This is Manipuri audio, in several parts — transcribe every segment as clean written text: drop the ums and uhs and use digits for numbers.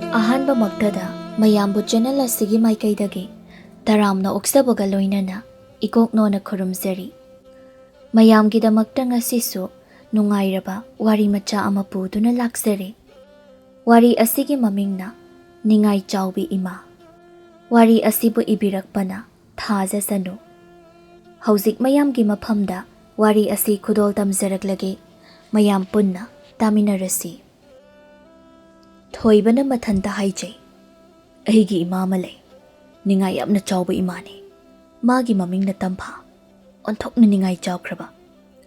ꯑꯍꯥꯟꯕ ꯃꯛꯇꯗ ꯃꯌꯥꯝꯕꯨ ꯆꯦꯅꯦꯜ ꯑꯁꯤꯒꯤ ꯃꯥꯏꯀꯩꯗꯒꯤ ꯇꯔꯥꯝꯅ ꯑꯣꯛꯆꯕꯒ ꯂꯣꯏꯅꯅ ꯏꯀꯣꯛꯅꯣꯅ ꯈꯨꯔꯨꯝꯖꯔꯤ꯫ ꯃꯌꯥꯝꯒꯤꯗꯃꯛꯇ ꯉꯁꯤꯁꯨ ꯅꯨꯡꯉꯥꯏꯔꯕ ꯋꯥꯔꯤ ꯃꯆꯥ ꯑꯃ ꯄꯨꯗꯨꯅ ꯂꯥꯛꯆꯔꯤ꯫ ꯋꯥꯔꯤ ꯑꯁꯤꯒꯤ ꯃꯃꯤꯡꯅ ꯅꯤꯡꯉꯥꯏ ꯆꯥꯎꯕꯤ ꯏꯃꯥ꯫ ꯋꯥꯔꯤ ꯑꯁꯤꯕꯨ ꯏꯕꯤꯔꯛꯄꯅ ꯊꯥꯖ ꯆꯅꯨ꯫ ꯍꯧꯖꯤꯛ ꯃꯌꯥꯝꯒꯤ ꯃꯐꯝꯗ ꯋꯥꯔꯤ ꯑꯁꯤ ꯈꯨꯗꯣꯜ ꯇꯝꯖꯔꯛꯂꯒꯦ, ꯃꯌꯥꯝ ꯄꯨꯟꯅ ꯇꯥꯃꯤꯟꯅꯔꯁꯤ꯫ ꯊꯣꯏꯕꯅ ꯃꯊꯟꯇ ꯍꯥꯏꯖꯩ, ꯑꯩꯒꯤ ꯏꯃꯥ ꯑꯃ ꯂꯩ, ꯅꯤꯡꯉꯥꯏ ꯌꯥꯝꯅ ꯆꯥꯎꯕ ꯏꯃꯥꯅꯤ꯫ ꯃꯥꯒꯤ ꯃꯃꯤꯡꯅ ꯇꯝꯐꯥ, ꯑꯣꯟꯊꯣꯛꯅ ꯅꯤꯡꯉꯥꯏ ꯆꯥꯎꯈ꯭ꯔꯕ,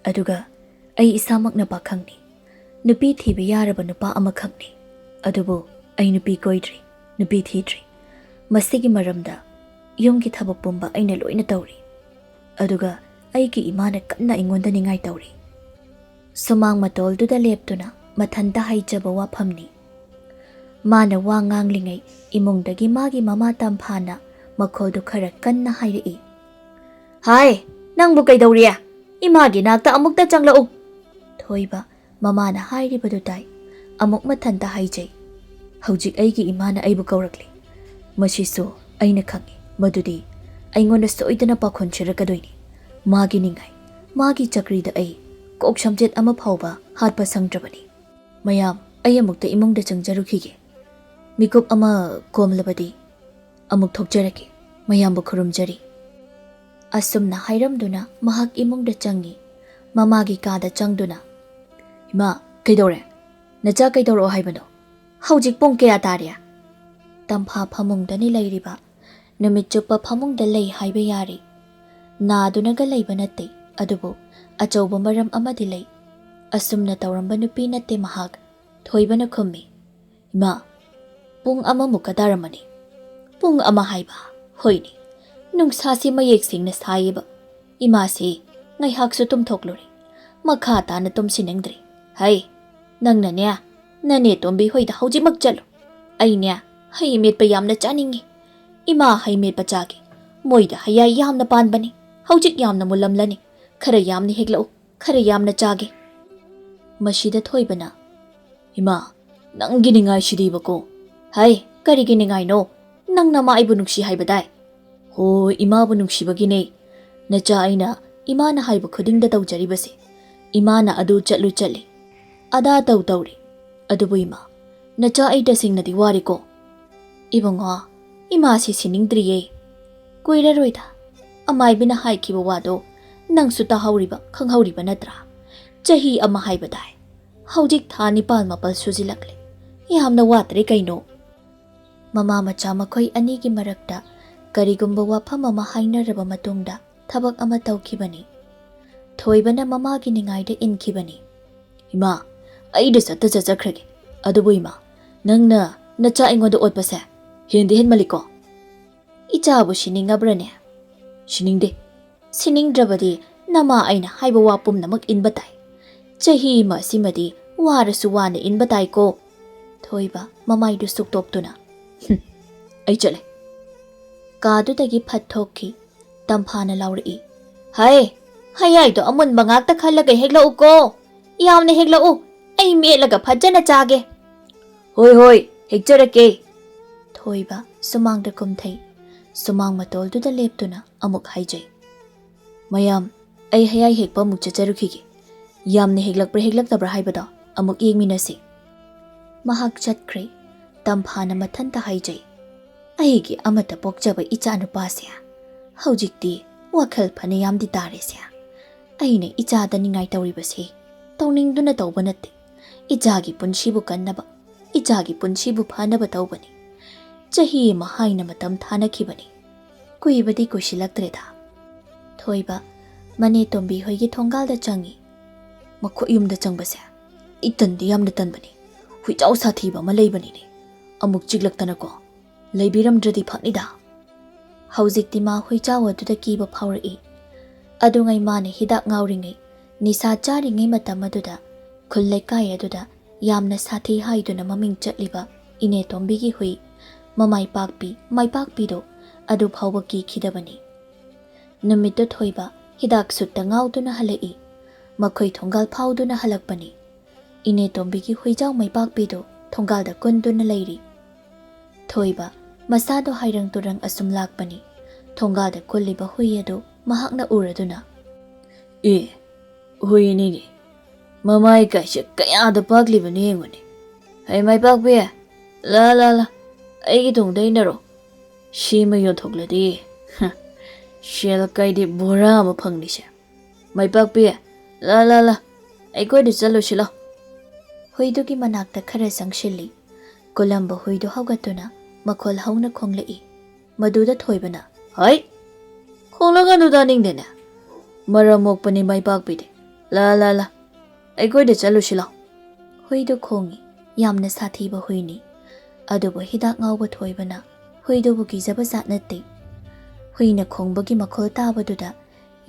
ꯑꯗꯨꯒ ꯑꯩ ꯏꯁꯥꯃꯛꯅ ꯄꯥꯈꯪꯅꯤ, ꯅꯨꯄꯤ ꯊꯤꯕ ꯌꯥꯔꯕ ꯅꯨꯄꯥ ꯑꯃꯈꯛꯅꯤ꯫ ꯑꯗꯨꯕꯨ ꯑꯩ ꯅꯨꯄꯤ ꯀꯣꯏꯗ꯭ꯔꯤ, ꯅꯨꯄꯤ ꯊꯤꯗ꯭ꯔꯤ꯫ ꯃꯁꯤꯒꯤ ꯃꯔꯝꯗ ꯌꯨꯝꯒꯤ ꯊꯕꯛ ꯄꯨꯝꯕ ꯑꯩꯅ ꯂꯣꯏꯅ ꯇꯧꯔꯤ, ꯑꯗꯨꯒ ꯑꯩꯒꯤ ꯏꯃꯥꯅ ꯀꯟꯅ ꯑꯩꯉꯣꯟꯗ ꯅꯤꯡꯉꯥꯏ ꯇꯧꯔꯤ꯫ ꯁꯨꯃꯥꯡ ꯃꯇꯣꯜꯗꯨꯗ ꯂꯦꯞꯇꯨꯅ ꯃꯊꯟꯇ ꯍꯥꯏꯖꯕ ꯋꯥꯐꯝꯅꯤ꯫ ꯃꯥꯅ ꯋꯥ ꯉꯥꯡꯂꯤꯉꯩ ꯏꯃꯨꯡꯗꯒꯤ ꯃꯥꯒꯤ ꯃꯃꯥ ꯇꯝꯐꯥꯅ ꯃꯈꯣꯜꯗꯨ ꯈꯔ ꯀꯟꯅ ꯍꯥꯏꯔꯛꯏ, ꯍꯥꯏ, ꯅꯪꯕꯨ ꯀꯩꯗꯧꯔꯤ? ꯏꯃꯥꯒꯤ ꯅꯥꯛꯇ ꯑꯃꯨꯛꯇ ꯆꯪꯂꯛꯎ꯫ ꯊꯣꯏꯕ ꯃꯃꯥꯅ ꯍꯥꯏꯔꯤꯕꯗꯨ ꯇꯥꯏ, ꯑꯃꯨꯛ ꯃꯊꯟꯇ ꯍꯥꯏꯖꯩ, ꯍꯧꯖꯤꯛ ꯑꯩꯒꯤ ꯏꯃꯥꯅ ꯑꯩꯕꯨ ꯀꯧꯔꯛꯂꯤ꯫ ꯃꯁꯤꯁꯨ ꯑꯩꯅ ꯈꯪꯏ ꯃꯗꯨꯗꯤ ꯑꯩꯉꯣꯟꯗ ꯁꯣꯏꯗꯅ ꯄꯥꯈꯣꯟ ꯁꯤꯔꯛꯀꯗꯣꯏꯅꯤ꯫ ꯃꯥꯒꯤ ꯅꯤꯡꯉꯥꯏ, ꯃꯥꯒꯤ ꯆꯀ꯭ꯔꯤꯗ ꯑꯩ ꯀꯣꯛ ꯁꯝꯖꯦꯠ ꯑꯃ ꯐꯥꯎꯕ ꯍꯥꯠꯄ ꯁꯪꯗ꯭ꯔꯕꯅꯤ꯫ ꯃꯌꯥꯝ, ꯑꯩ ꯑꯃꯨꯛꯇ ꯏꯃꯨꯡꯗ ꯆꯪꯖꯔꯨꯈꯤꯒꯦ꯫ ꯃꯤꯀꯨꯞ ꯑꯃ ꯀꯣꯝꯂꯕꯗꯤ ꯑꯃꯨꯛ ꯊꯣꯛꯆꯔꯛꯀꯦ, ꯃꯌꯥꯝꯕꯨ ꯈꯨꯔꯨꯝꯖꯔꯤ꯫ ꯑꯁꯨꯝꯅ ꯍꯥꯏꯔꯝꯗꯨꯅ ꯃꯍꯥꯛ ꯏꯃꯨꯡꯗ ꯆꯪꯉꯤ꯫ ꯃꯃꯥꯒꯤ ꯀꯥꯗ ꯆꯪꯗꯨꯅ, ꯏꯃꯥ, ꯀꯩꯗꯧꯔꯦ? ꯅꯆꯥ ꯀꯩꯗꯧꯔꯛꯑꯣ ꯍꯥꯏꯕꯅꯣ? ꯍꯧꯖꯤꯛ ꯄꯨꯡ ꯀꯌꯥ ꯇꯥꯔꯦ? ꯇꯝꯐꯥ ꯐꯃꯨꯡꯗꯅꯤ ꯂꯩꯔꯤꯕ, ꯅꯨꯃꯤꯠ ꯆꯨꯞꯄ ꯐꯃꯨꯡꯗ ꯂꯩ ꯍꯥꯏꯕ ꯌꯥꯔꯤ꯫ ꯅꯥꯗꯨꯅꯒ ꯂꯩꯕ ꯅꯠꯇꯦ, ꯑꯗꯨꯕꯨ ꯑꯆꯧꯕ ꯃꯔꯝ ꯑꯃꯗꯤ ꯂꯩ꯫ ꯑꯁꯨꯝꯅ ꯇꯧꯔꯝꯕ ꯅꯨꯄꯤ ꯅꯠꯇꯦ ꯃꯍꯥꯛ꯫ ꯊꯣꯏꯕꯅ ꯈꯨꯝꯃꯤ, ꯏꯃꯥ, ꯄꯨꯡ ꯑꯃꯃꯨꯛꯀ ꯇꯥꯔꯝꯃꯅꯤ꯫ ꯄꯨꯡ ꯑꯃ ꯍꯥꯏꯕ? ꯍꯣꯏꯅꯦ, ꯅꯨꯡꯁꯥꯁꯤ ꯃꯌꯦꯛ ꯁꯦꯡꯅ ꯁꯥꯏꯌꯦꯕ꯫ ꯏꯃꯥꯁꯤ ꯉꯥꯏꯍꯥꯛꯁꯨ ꯇꯨꯝꯊꯣꯛꯂꯨꯔꯦ, ꯃꯈꯥ ꯇꯥꯅ ꯇꯨꯝꯁꯤꯟꯅꯤꯡꯗ꯭ꯔꯦ꯫ ꯍꯩ, ꯅꯪꯅꯅꯦ ꯅꯅꯦ ꯇꯣꯝꯕꯤ ꯍꯣꯏꯗ ꯍꯧꯖꯤꯛꯃꯛ ꯆꯠꯂꯨ꯫ ꯑꯩꯅꯦ ꯍꯩ ꯃꯦꯠꯄ ꯌꯥꯝꯅ ꯆꯥꯅꯤꯡꯉꯤ꯫ ꯏꯃꯥ ꯍꯩ ꯃꯦꯠꯄ ꯆꯥꯒꯦ, ꯃꯣꯏꯗ ꯍꯩꯌꯥꯏ ꯌꯥꯝꯅ ꯄꯥꯟꯕꯅꯤ, ꯍꯧꯖꯤꯛ ꯌꯥꯝꯅ ꯃꯨꯜꯂꯝꯂꯅꯤ, ꯈꯔ ꯌꯥꯝꯅ ꯍꯦꯛꯂꯛꯎ, ꯈꯔ ꯌꯥꯝꯅ ꯆꯥꯒꯦ꯫ ꯃꯁꯤꯗ ꯊꯣꯏꯕꯅ, ꯏꯃꯥ, ꯅꯪꯒꯤ ꯅꯤꯡꯉꯥꯏꯁꯤꯗꯤꯕꯀꯣ꯫ ꯍꯩ, ꯀꯔꯤꯒꯤ ꯅꯤꯡꯉꯥꯏꯅꯣ? ꯅꯪꯅ ꯃꯥ ꯑꯩꯕꯨ ꯅꯨꯡꯁꯤ ꯍꯥꯏꯕꯗꯥꯏ? ꯍꯣꯏ, ꯏꯃꯥꯕꯨ ꯅꯨꯡꯁꯤꯕꯒꯤꯅꯦ ꯅꯆꯥ ꯑꯩꯅ ꯏꯃꯥꯅ ꯍꯥꯏꯕ ꯈꯨꯗꯤꯡꯗ ꯇꯧꯖꯔꯤꯕꯁꯦ꯫ ꯏꯃꯥꯅ ꯑꯗꯨ ꯆꯠꯂꯤ, ꯑꯗꯥ ꯇꯧꯔꯤ꯫ ꯑꯗꯨꯕꯨ ꯏꯃꯥ, ꯅꯆꯥ ꯑꯩ ꯇꯁꯦꯡꯅꯗꯤ ꯋꯥꯔꯦꯀꯣ꯫ ꯏꯕꯨꯡꯉꯣ, ꯏꯃꯥꯁꯤ ꯁꯤꯅꯤꯡꯗ꯭ꯔꯤꯌꯦ, ꯀꯨꯏꯔꯔꯣꯏꯗ꯫ ꯑꯃꯥꯏꯕꯤꯅ ꯍꯥꯏꯈꯤꯕ ꯋꯥꯗꯣ ꯅꯪꯁꯨ ꯇꯥꯍꯧꯔꯤꯕ, ꯈꯪꯍꯧꯔꯤꯕ ꯅꯠꯇ꯭ꯔꯥ? ꯆꯍꯤ ꯑꯃ ꯍꯥꯏꯕꯗꯥꯏ, ꯍꯧꯖꯤꯛ ꯊꯥ 9-10 ꯁꯨꯖꯤꯜꯂꯛꯂꯦ, ꯌꯥꯝꯅ ꯋꯥꯠꯇ꯭ꯔꯦ ꯀꯩꯅꯣ꯫ ꯃꯃꯥ ꯃꯆꯥ ꯃꯈꯣꯏ ꯑꯅꯤꯒꯤ ꯃꯔꯛꯇ ꯀꯔꯤꯒꯨꯝꯕ ꯋꯥꯐꯝ ꯑꯃ ꯍꯥꯏꯅꯔꯕ ꯃꯇꯨꯡꯗ ꯊꯕꯛ ꯑꯃ ꯇꯧꯈꯤꯕꯅꯤ꯫ ꯊꯣꯏꯕꯅ ꯃꯃꯥꯒꯤ ꯅꯤꯡꯉꯥꯏꯗ ꯏꯟꯈꯤꯕꯅꯤ꯫ ꯏꯃꯥ, ꯑꯩꯗ ꯆꯠꯆꯈ꯭ꯔꯒꯦ, ꯑꯗꯨꯕꯨ ꯏꯃꯥ, ꯅꯪꯅ ꯅꯆꯥ ꯑꯩꯉꯣꯟꯗ ꯑꯣꯠꯄꯁꯦ ꯍꯦꯟꯗꯤ ꯍꯦꯟꯃꯜꯂꯤꯀꯣ꯫ ꯏꯆꯥꯕꯨ ꯁꯤꯅꯤꯡꯉꯕ꯭ꯔꯅꯦ? ꯁꯤꯅꯤꯡꯗꯦ꯫ ꯁꯤꯅꯤꯡꯗ꯭ꯔꯕꯗꯤ ꯅꯃꯥ ꯑꯩꯅ ꯍꯥꯏꯕ ꯋꯥ ꯄꯨꯝꯅꯃꯛ ꯏꯟꯕ ꯇꯥꯏ꯫ ꯆꯍꯤ ꯑꯃ ꯑꯁꯤꯃꯗꯤ ꯋꯥꯔꯁꯨ ꯋꯥꯅ ꯏꯟꯕ ꯇꯥꯏꯀꯣ꯫ ꯊꯣꯏꯕ ꯃꯃꯥꯏꯗꯨ ꯁꯨꯛꯇꯣꯛꯇꯨꯅ, ꯑꯩ ꯆꯠꯂꯦ꯫ ꯀꯥꯗꯨꯗꯒꯤ ꯐꯠ ꯊꯣꯛꯈꯤ꯫ ꯇꯝꯐꯥꯅ ꯂꯥꯎꯔꯛꯏ, ꯍꯩ, ꯍꯌꯥꯏꯗꯣ ꯑꯃꯨꯟꯕ ꯉꯥꯛꯇ ꯈꯜꯂꯒ ꯍꯦꯛꯂꯛꯎꯀꯣ, ꯌꯥꯝꯅ ꯍꯦꯛꯂꯛꯎ, ꯑꯩ ꯃꯦꯠꯂꯒ ꯐꯖꯅ ꯆꯥꯒꯦ꯫ ꯍꯣꯏ, ꯍꯦꯛꯆꯔꯛꯀꯦ꯫ ꯊꯣꯏꯕ ꯁꯨꯃꯥꯡꯗ ꯀꯨꯝꯊꯩ꯫ ꯁꯨꯃꯥꯡ ꯃꯇꯣꯜꯗꯨꯗ ꯂꯦꯞꯇꯨꯅ ꯑꯃꯨꯛ ꯍꯥꯏꯖꯩ, ꯃꯌꯥꯝ, ꯑꯩ ꯍꯌꯥꯏ ꯍꯦꯛꯄ ꯑꯃꯨꯛ ꯆꯠꯆꯔꯨꯈꯤꯒꯦ꯫ ꯌꯥꯝꯅ ꯍꯦꯛꯂꯛꯄ꯭ꯔꯥ ꯍꯦꯛꯂꯛꯇꯕ꯭ꯔꯥ ꯍꯥꯏꯕꯗꯣ ꯑꯃꯨꯛ ꯌꯦꯡꯃꯤꯟꯅꯁꯤ꯫ ꯃꯍꯥꯛ ꯆꯠꯈ꯭ꯔꯦ꯫ ꯇꯝꯐꯥꯅ ꯃꯊꯟꯇ ꯍꯥꯏꯖꯩ, ꯑꯩꯒꯤ ꯑꯃꯠꯇ ꯄꯣꯛꯆꯕ ꯏꯆꯥ ꯅꯨꯄꯥꯁꯦ ꯍꯧꯖꯤꯛꯇꯤ ꯋꯥꯈꯜ ꯐꯅ ꯌꯥꯝꯗꯤ ꯇꯥꯔꯦꯁꯦ꯫ ꯑꯩꯅ ꯏꯆꯥꯗ ꯅꯤꯡꯉꯥꯏ ꯇꯧꯔꯤꯕꯁꯦ ꯇꯧꯅꯤꯡꯗꯨꯅ ꯇꯧꯕ ꯅꯠꯇꯦ, ꯏꯆꯥꯒꯤ ꯄꯨꯟꯁꯤꯕꯨ ꯀꯟꯅꯕ, ꯏꯆꯥꯒꯤ ꯄꯨꯟꯁꯤꯕꯨ ꯐꯅꯕ ꯇꯧꯕꯅꯤ꯫ ꯆꯍꯤ ꯑꯃ ꯍꯥꯏꯅ ꯃꯇꯝ ꯊꯥꯅꯈꯤꯕꯅꯤ, ꯀꯨꯏꯕꯗꯤ ꯀꯨꯏꯁꯤꯜꯂꯛꯇ꯭ꯔꯦꯗ꯫ ꯊꯣꯏꯕ ꯃꯅꯦ ꯇꯣꯝꯕꯤ ꯍꯣꯏꯒꯤ ꯊꯣꯡꯒꯥꯜꯗ ꯆꯪꯉꯤ꯫ ꯃꯈꯣꯏ ꯌꯨꯝꯗ ꯆꯪꯕꯁꯦ ꯑꯩ ꯇꯟꯗꯤ ꯌꯥꯝꯅ ꯇꯟꯕꯅꯤ, ꯍꯨꯏꯆꯥꯎ ꯁꯥꯊꯤꯕ ꯑꯃ ꯂꯩꯕꯅꯤꯅꯦ, ꯑꯃꯨꯛ ꯆꯤꯛꯂꯛꯇꯅꯀꯣ, ꯂꯩꯕꯤꯔꯝꯗ꯭ꯔꯗꯤ ꯐꯅꯤꯗ꯫ ꯍꯧꯖꯤꯛꯇꯤ ꯃꯥ ꯍꯨꯏꯆꯥꯎ ꯑꯗꯨꯗ ꯀꯤꯕ ꯐꯥꯎꯔꯛꯏ꯫ ꯑꯗꯨꯉꯩ ꯃꯥꯅ ꯍꯤꯗꯥꯛ ꯉꯥꯎꯔꯤꯉꯩ, ꯅꯤꯁꯥ ꯆꯥꯔꯤꯉꯩ ꯃꯇꯝ ꯑꯗꯨꯗ ꯈꯨꯜ ꯂꯩꯀꯥꯏ ꯑꯗꯨꯗ ꯌꯥꯝꯅ ꯁꯥꯊꯤ ꯍꯥꯏꯗꯨꯅ ꯃꯃꯤꯡ ꯆꯠꯂꯤꯕ ꯏꯅꯦ ꯇꯣꯝꯕꯤꯒꯤ ꯍꯨꯏ ꯃꯥꯏꯄꯥꯛꯄꯤꯗꯣ ꯑꯗꯨ ꯐꯥꯎꯕ ꯀꯤꯈꯤꯗꯕꯅꯤ꯫ ꯅꯨꯃꯤꯠꯇꯨ ꯊꯣꯏꯕ ꯍꯤꯗꯥꯛ ꯁꯨꯠꯇ ꯉꯥꯎꯗꯨꯅ ꯍꯜꯂꯛꯏ꯫ ꯃꯈꯣꯏ ꯊꯣꯡꯒꯥꯜ ꯐꯥꯎꯗꯨꯅ ꯍꯜꯂꯛꯄꯅꯤ꯫ ꯏꯅꯦ ꯇꯣꯝꯕꯤꯒꯤ ꯍꯨꯏꯖꯥꯎ ꯃꯩꯄꯥꯛꯄꯤꯗꯣ ꯊꯣꯡꯒꯥꯜꯗ ꯀꯨꯟꯗꯨꯅ ꯂꯩꯔꯤ꯫ Thoiba masado hairang turang asum lakpani thongga da kulliba hui adu mahakna uraduna hui ni mamai ka shi kaya da pagli bani ngone hai mai pag be la ai gi dong dai na ro shi ma yo thok la di shel kai di bora ma phang ni sha mai pag be la ai ko di chalo shilo Huidu ki manakta khara sangshili kolamba huidu haugatuna makhol hauna khonglei maduda thoibana hai khongla nu da ning de na maramok pani mai pag bi de la ai ko di chalo shilo Huidu khongi yamna sathiba huini adubo hidak ngauba thoibana huidu bu gizaba zatnate huina khongbagi makhol tabaduda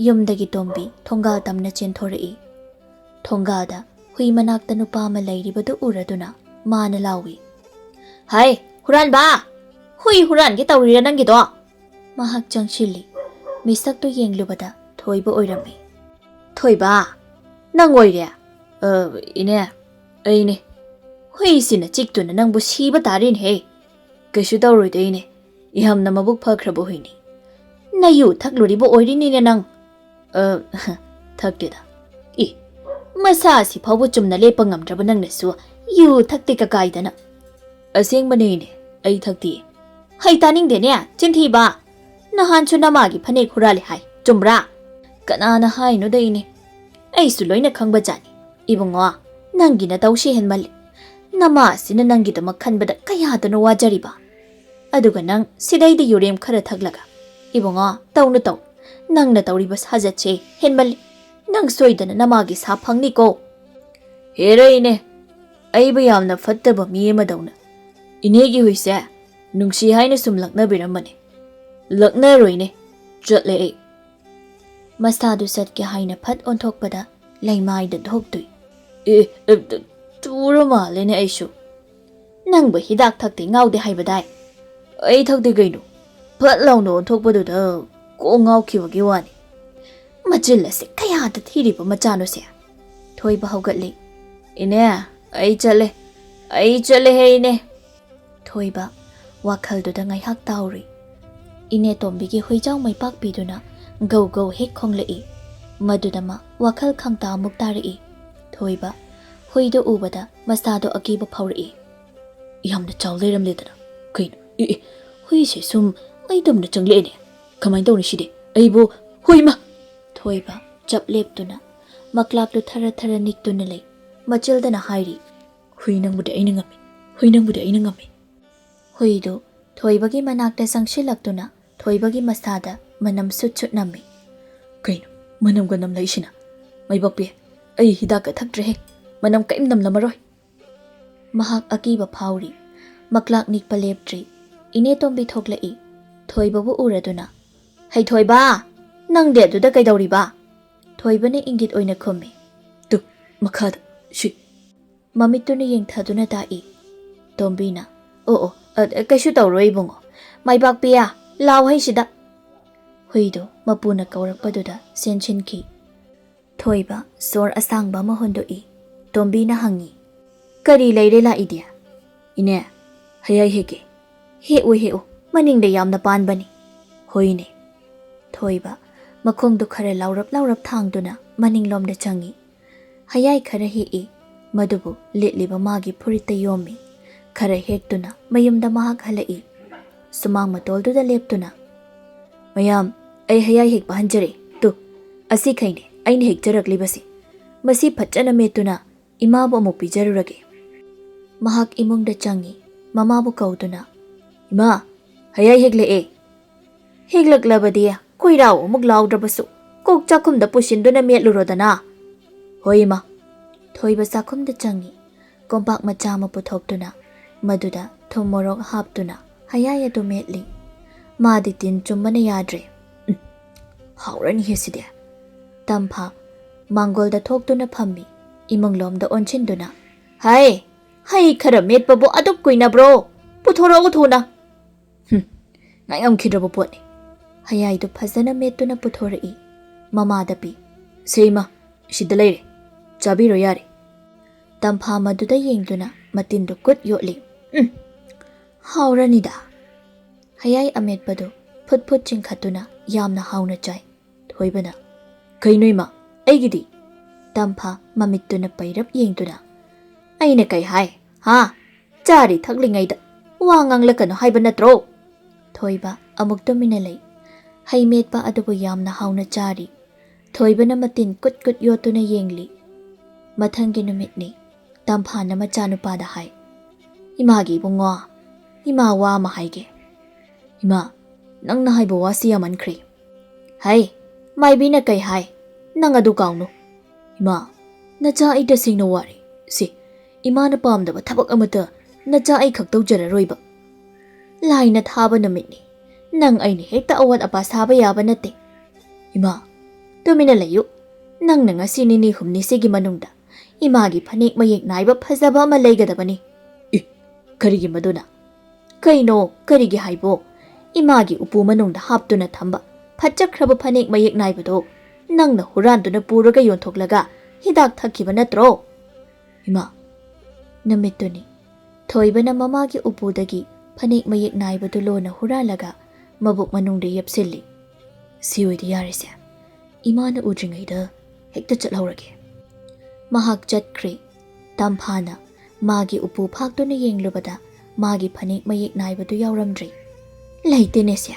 yumdagi tombi thonga tamna chenthorei thonga da hui manakta nupa ma lairibadu uraduna mana lawi hai huran ba hui huran gi tawri nang gi do mahak changshili misak to yenglubada thoiba oirami thoiba nang oire ine ai ne hui sina chiktuna nang bu siba tarin he kashu tawroi de ne iham na mabuk phakrabo huini nayu thakluri bo oiri ni ne nang thakte da masa si phawu chumna lepa ngamdraba nang nasu yu thakte ka kaidana aseng bane ne ai thakti hai taning de ne chinthi ba nahan chu nama gi phane khurale hai chumra kana na hai no dei ne ai su loina khangba jani ibungo nangi na tawshi henmal nama sina nangi da makhanbada kaya da no wajariba aduga nang sidai de yurem khara thaklaga ibungo tawnu taw nang na tawriba sajache henmal nang soidana namagi sa phangni ko here ine ai ba yamna fattaba mi ma dawna ine gi huise nungsi haina sum lakna biramane lakna roine chatle ai masadu satke haina phat onthokpada laimai da thoktui tura male ne aishu nang ba hidak thakte ngaude haibadai ai thakte gaino phat lawno onthokpadu da ko ngau khiwagi wani Majilla se kaya da thiriba machano se thoiba haugatli ine ai chale he ine thoiba wakhal du da ngai hak tauri ine tombi gi hoijau mai pak biduna go hek khonglei madudama wakhal khangta muktari thoiba hoido ubada masado akiba phawri yamna chawle ram le dana kain hui se sum ai dum na changle ne kamai dawni shide ai bo huima thoiba chap leptuna maklap lu thara niktuna lei machildana hairi hui nang bude ai ngami huido thoibagi manakta sangshilakuna thoibagi masada manam sutchut nami kain manam ga nam laisina mai bakpe ai hidak ka thaktre he manam kaim nam lamaroi mahak akiba phawri maklak nikpa leptri ine tombi thoklei thoibabu uraduna hai thoiba nang de du da kai dauri ba thoibane ingit oina khome tu makhad shi mamituna yengthaduna dai tombina kaishu tawroi bungo mai bakpiya law hai sida huido mapuna kaurakpaduda senchinki thoiba sor asangba mahondoi tombina hangi kari leire la idia ine hayai heke he o maning de yamna pan bani hoine thoiba makhongdu khara laurap thangduna maninglomda changi hayai khara he madubu litliba magi phurita yomi khara hektuna mayumda mahak halai sumang matolduda leptuna mayam ai hayai hek banjare tu asi khaine aine hek jarakli basi masi phachana metuna imabu amu pijarurage mahak imungda changi mamabu kauduna ima hayai hek le heklaklabadia koirao muk laudраbasu kok chakhumda pushinduna metlurodana hoima thoiba sakhumda changi kompak macha ma puthoktuna maduda thomorok haptuna hayaya du metli madi tin chummana yadre haurani heside tampha mangolda thoktuna phammi imunglomda onchinduna hai khara metpabu aduk kuina bro puthora uthuna ngayam khidrabu potni hayai du phazana metuna puthorei mamada pi seima shida leire chabiro yare tampha maduda yengduna matindu kut yotli ꯍꯥꯎꯔꯅꯤꯗ ꯍꯌꯥꯏ ꯑꯃꯦꯠꯄꯗꯨ ꯐꯨꯠ ꯐꯨꯠ ꯆꯤꯡꯈꯠꯇꯨꯅ ꯌꯥꯝꯅ ꯍꯥꯎꯅ ꯆꯥꯏ ꯊꯣꯏꯕꯅ ꯀꯩꯅꯣ ꯏꯃꯥ ꯑꯩꯒꯤꯗꯤ ꯇꯝꯐꯥ ꯃꯃꯤꯠꯇꯨꯅ ꯄꯩꯔꯞ ꯌꯦꯡꯗꯨꯅ ꯑꯩꯅ ꯀꯩ ꯍꯥꯏ ꯍꯥ ꯆꯥꯔꯤ ꯊꯛꯂꯤꯉꯩꯗ ꯋꯥ ꯉꯥꯡꯂꯛꯀꯅꯣ ꯍꯥꯏꯕ ꯅꯠꯇ꯭ꯔꯣ ꯊꯣꯏꯕ ꯑꯃꯨꯛ ꯇꯨꯃꯤꯟꯅ ꯂꯩ ꯍꯩ ꯃꯦꯠꯄ ꯑꯗꯨꯕꯨ ꯌꯥꯝꯅ ꯍꯥꯎꯅ ꯆꯥꯔꯤ ꯊꯣꯏꯕꯅ ꯃꯇꯤꯟ ꯀꯨꯠ ꯀꯨꯠ ꯌꯣꯠꯇꯨꯅ ꯌꯦꯡꯂꯤ ꯃꯊꯪꯒꯤ ꯅꯨꯃꯤꯠꯅꯤ ꯇꯝꯐꯥꯅ ꯃꯆꯥꯅꯨꯄꯥꯗ ꯍꯥꯏ ꯏꯃꯥꯒꯤ ꯏꯕꯨꯡꯉꯣ ꯏꯃꯥ ꯋꯥ ꯑꯃ ꯍꯥꯏꯒꯦ ꯏꯃꯥ ꯅꯪꯅ ꯍꯥꯏꯕ ꯋꯥꯁꯤ ꯌꯥꯝꯃꯟꯈ꯭ꯔꯦ ꯍꯩ ꯃꯥꯏꯕꯤꯅ ꯀꯩ ꯍꯥꯏ ꯅꯪ ꯑꯗꯨ ꯀꯥꯎꯅꯨ ꯏꯃꯥ ꯅꯆꯥ ꯑꯩ ꯇꯁꯦꯡꯅ ꯋꯥꯔꯦ ꯁꯤ ꯏꯃꯥꯅ ꯄꯥꯝꯗꯕ ꯊꯕꯛ ꯑꯃꯇ ꯅꯆꯥ ꯑꯩ ꯈꯛ ꯇꯧꯖꯔꯔꯣꯏꯕ ꯂꯥꯏꯅ ꯊꯥꯕ ꯅꯨꯃꯤꯠꯅꯤ ꯅꯪ ꯑꯩꯅ ꯍꯦꯛꯇ ꯑꯋꯥꯠ ꯑꯄꯥ ꯁꯥꯕ ꯌꯥꯕ ꯅꯠꯇꯦ ꯏꯃꯥ ꯇꯨꯃꯤꯟꯅ ꯂꯩꯌꯨ ꯅꯪꯅ ꯉꯁꯤ ꯅꯤꯅꯤ ꯍꯨꯝꯅꯤꯁꯤꯒꯤ ꯃꯅꯨꯡꯗ ꯏꯃꯥꯒꯤ ꯐꯅꯦꯛ ꯃꯌꯦꯛ ꯅꯥꯏꯕ ꯐꯖꯕ ꯑꯃ ꯂꯩꯒꯗꯕꯅꯤ ꯀꯔꯤꯒꯤ ꯃꯗꯨꯅ ꯀꯩꯅꯣ ꯀꯔꯤꯒꯤ ꯍꯥꯏꯕꯣ ꯏꯃꯥꯒꯤ ꯎꯄꯨ ꯃꯅꯨꯡꯗ ꯍꯥꯞꯇꯨꯅ ꯊꯝꯕ ꯐꯠꯆꯈ꯭ꯔꯕ ꯐꯅꯦꯛ ꯃꯌꯦꯛ ꯅꯥꯏꯕꯗꯣ ꯅꯪꯅ ꯍꯨꯔꯥꯟꯗꯨꯅ ꯄꯨꯔꯒ ꯌꯣꯟꯊꯣꯛꯂꯒ ꯍꯤꯗꯥꯛ ꯊꯛꯈꯤꯕ ꯅꯠꯇ꯭ꯔꯣ ꯏꯃꯥ ꯅꯨꯃꯤꯠꯇꯨꯅꯤ ꯊꯣꯏꯕꯅ ꯃꯃꯥꯒꯤ ꯎꯄꯨꯗꯒꯤ ꯐꯅꯦꯛ ꯃꯌꯦꯛ ꯅꯥꯏꯕꯗꯨ ꯂꯣꯟꯅ ꯍꯨꯔꯥꯜꯂꯒ ꯃꯕꯨꯛ ꯃꯅꯨꯡꯗ ꯌꯦꯞꯁꯤꯜꯂꯤ ꯁꯤ ꯑꯣꯏꯗꯤ ꯌꯥꯔꯤꯁꯦ ꯏꯃꯥꯅ ꯎꯗ꯭ꯔꯤꯉꯩꯗ ꯍꯦꯛꯇ ꯆꯠꯍꯧꯔꯒꯦ ꯃꯍꯥꯛ ꯆꯠꯈ꯭ꯔꯦ ꯇꯝꯐꯥꯅ ꯃꯥꯒꯤ ꯎꯄꯨ ꯐꯥꯛꯇꯨꯅ ꯌꯦꯡꯂꯨꯕꯗ ꯃꯥꯒꯤ ꯐꯅꯦꯛ ꯃꯌꯦꯛ ꯅꯥꯏꯕꯗꯨ ꯌꯥꯎꯔꯝꯗ꯭ꯔꯤ ꯂꯩꯇꯦꯅꯦ ꯁꯦ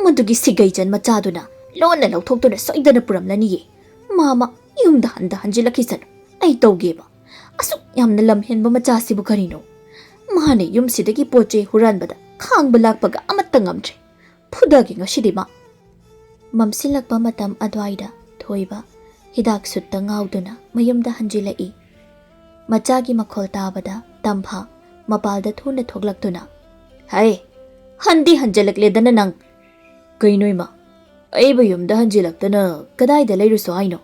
ꯃꯗꯨꯒꯤ ꯁꯤꯒꯩꯆꯟ ꯃꯆꯥꯗꯨꯅ ꯂꯣꯟꯅ ꯂꯧꯊꯣꯛꯇꯨꯅ ꯁꯣꯏꯗꯅ ꯄꯨꯔꯝꯂꯅꯤꯌꯦ ꯃꯥꯃ ꯌꯨꯝꯗ ꯍꯟꯖꯤꯜꯂꯛꯈꯤꯁꯅꯨ ꯑꯩ ꯇꯧꯒꯦꯕ ꯑꯁꯨꯛ ꯌꯥꯝꯅ ꯂꯝꯍꯦꯟꯕ ꯃꯆꯥꯁꯤꯕꯨ ꯀꯔꯤꯅꯣ ꯃꯥꯅ ꯌꯨꯝꯁꯤꯗꯒꯤ ꯄꯣꯠ ꯆꯩ ꯍꯨꯔꯥꯟꯕꯗ ꯈꯥꯡꯕ ꯂꯥꯛꯄꯒ ꯑꯃꯠꯇ ꯉꯝꯗ꯭ꯔꯦ ꯐꯨꯗꯒꯦ ꯉꯁꯤꯗꯤ ꯃꯥ ꯃꯝꯁꯤꯜꯂꯛꯄ ꯃꯇꯝ ꯑꯗꯨꯋꯥꯏꯗ ꯊꯣꯏꯕ ꯍꯤꯗꯥꯛ ꯁꯨꯠꯇ ꯉꯥꯎꯗꯨꯅ ꯃꯌꯨꯝꯗ ꯍꯟꯖꯤꯜꯂꯛꯏ ꯃꯆꯥꯒꯤ ꯃꯈꯣꯜ ꯇꯥꯕꯗ ꯇꯝꯐꯥ ꯃꯄꯥꯜꯗ ꯊꯨꯅ ꯊꯣꯛꯂꯛꯇꯨꯅ ꯍꯩ ꯍꯟꯗꯤ ꯍꯟꯖꯤꯜꯂꯛꯂꯦꯗꯅ ꯅꯪ ꯀꯩꯅꯣ ꯏꯃꯥ ꯑꯩꯕꯨ ꯌꯨꯝꯗ ꯍꯟꯖꯤꯜꯂꯛꯇꯅ ꯀꯗꯥꯏꯗ ꯂꯩꯔꯨꯁꯣ ꯍꯥꯏꯅꯣ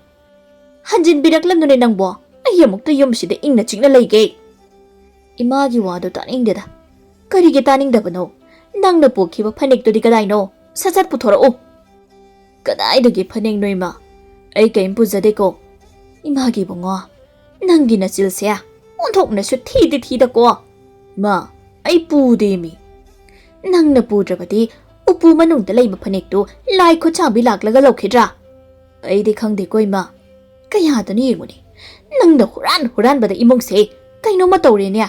ꯍꯟꯖꯤꯟꯕꯤꯔꯛꯂꯅꯨꯅꯦ ꯅꯪꯕꯣ ꯑꯩ ꯑꯃꯨꯛꯇ ꯌꯨꯝꯁꯤꯗ ꯏꯪꯅ ꯆꯤꯛꯅ ꯂꯩꯒꯦ ꯏꯃꯥꯒꯤ ꯋꯥꯗꯣ ꯇꯥꯅꯤꯡꯗꯦꯗ ꯀꯔꯤꯒꯤ ꯇꯥꯅꯤꯡꯗꯕꯅꯣ ꯅꯪꯅ ꯄꯣꯛꯈꯤꯕ ꯐꯅꯦꯛꯇꯨꯗꯤ ꯀꯗꯥꯏꯅꯣ ꯁꯠ ꯁꯠ ꯄꯨꯊꯣꯔꯛꯎ ꯀꯗꯥꯏꯗꯒꯤ ꯐꯅꯦꯛꯅꯣ ꯏꯃꯥ ꯑꯩ ꯀꯩꯝ ꯄꯨꯖꯗꯦꯀꯣ ꯏꯃꯥꯒꯤ ꯏꯕꯨꯡꯉꯣ ꯅꯪꯒꯤ ꯅꯆꯤꯜꯁꯦ ꯑꯣꯟꯊꯣꯛꯅꯁꯨ ꯊꯤꯗꯤ ꯊꯤꯗꯀꯣ ꯃꯥ ꯑꯩ ꯄꯨꯗꯦꯃꯤ ꯅꯪꯅ ꯄꯨꯗ꯭ꯔꯕꯗꯤ ꯎꯄꯨ ꯃꯅꯨꯡꯗ ꯂꯩꯕ ꯐꯅꯦꯛꯇꯨ ꯂꯥꯏ ꯈꯨꯠꯁꯥꯡꯕꯤ ꯂꯥꯛꯂꯒ ꯂꯧꯈꯤꯗ꯭ꯔꯥ ꯑꯩꯗꯤ ꯈꯪꯗꯦꯀꯣ ꯏꯃꯥ ꯀꯌꯥꯗꯅ ꯌꯦꯡꯉꯨꯅꯦ ꯅꯪꯅ ꯍꯨꯔꯥꯟꯕꯗ ꯏꯃꯨꯡꯁꯦ ꯀꯩꯅꯣꯝꯃ ꯇꯧꯔꯦꯅꯦ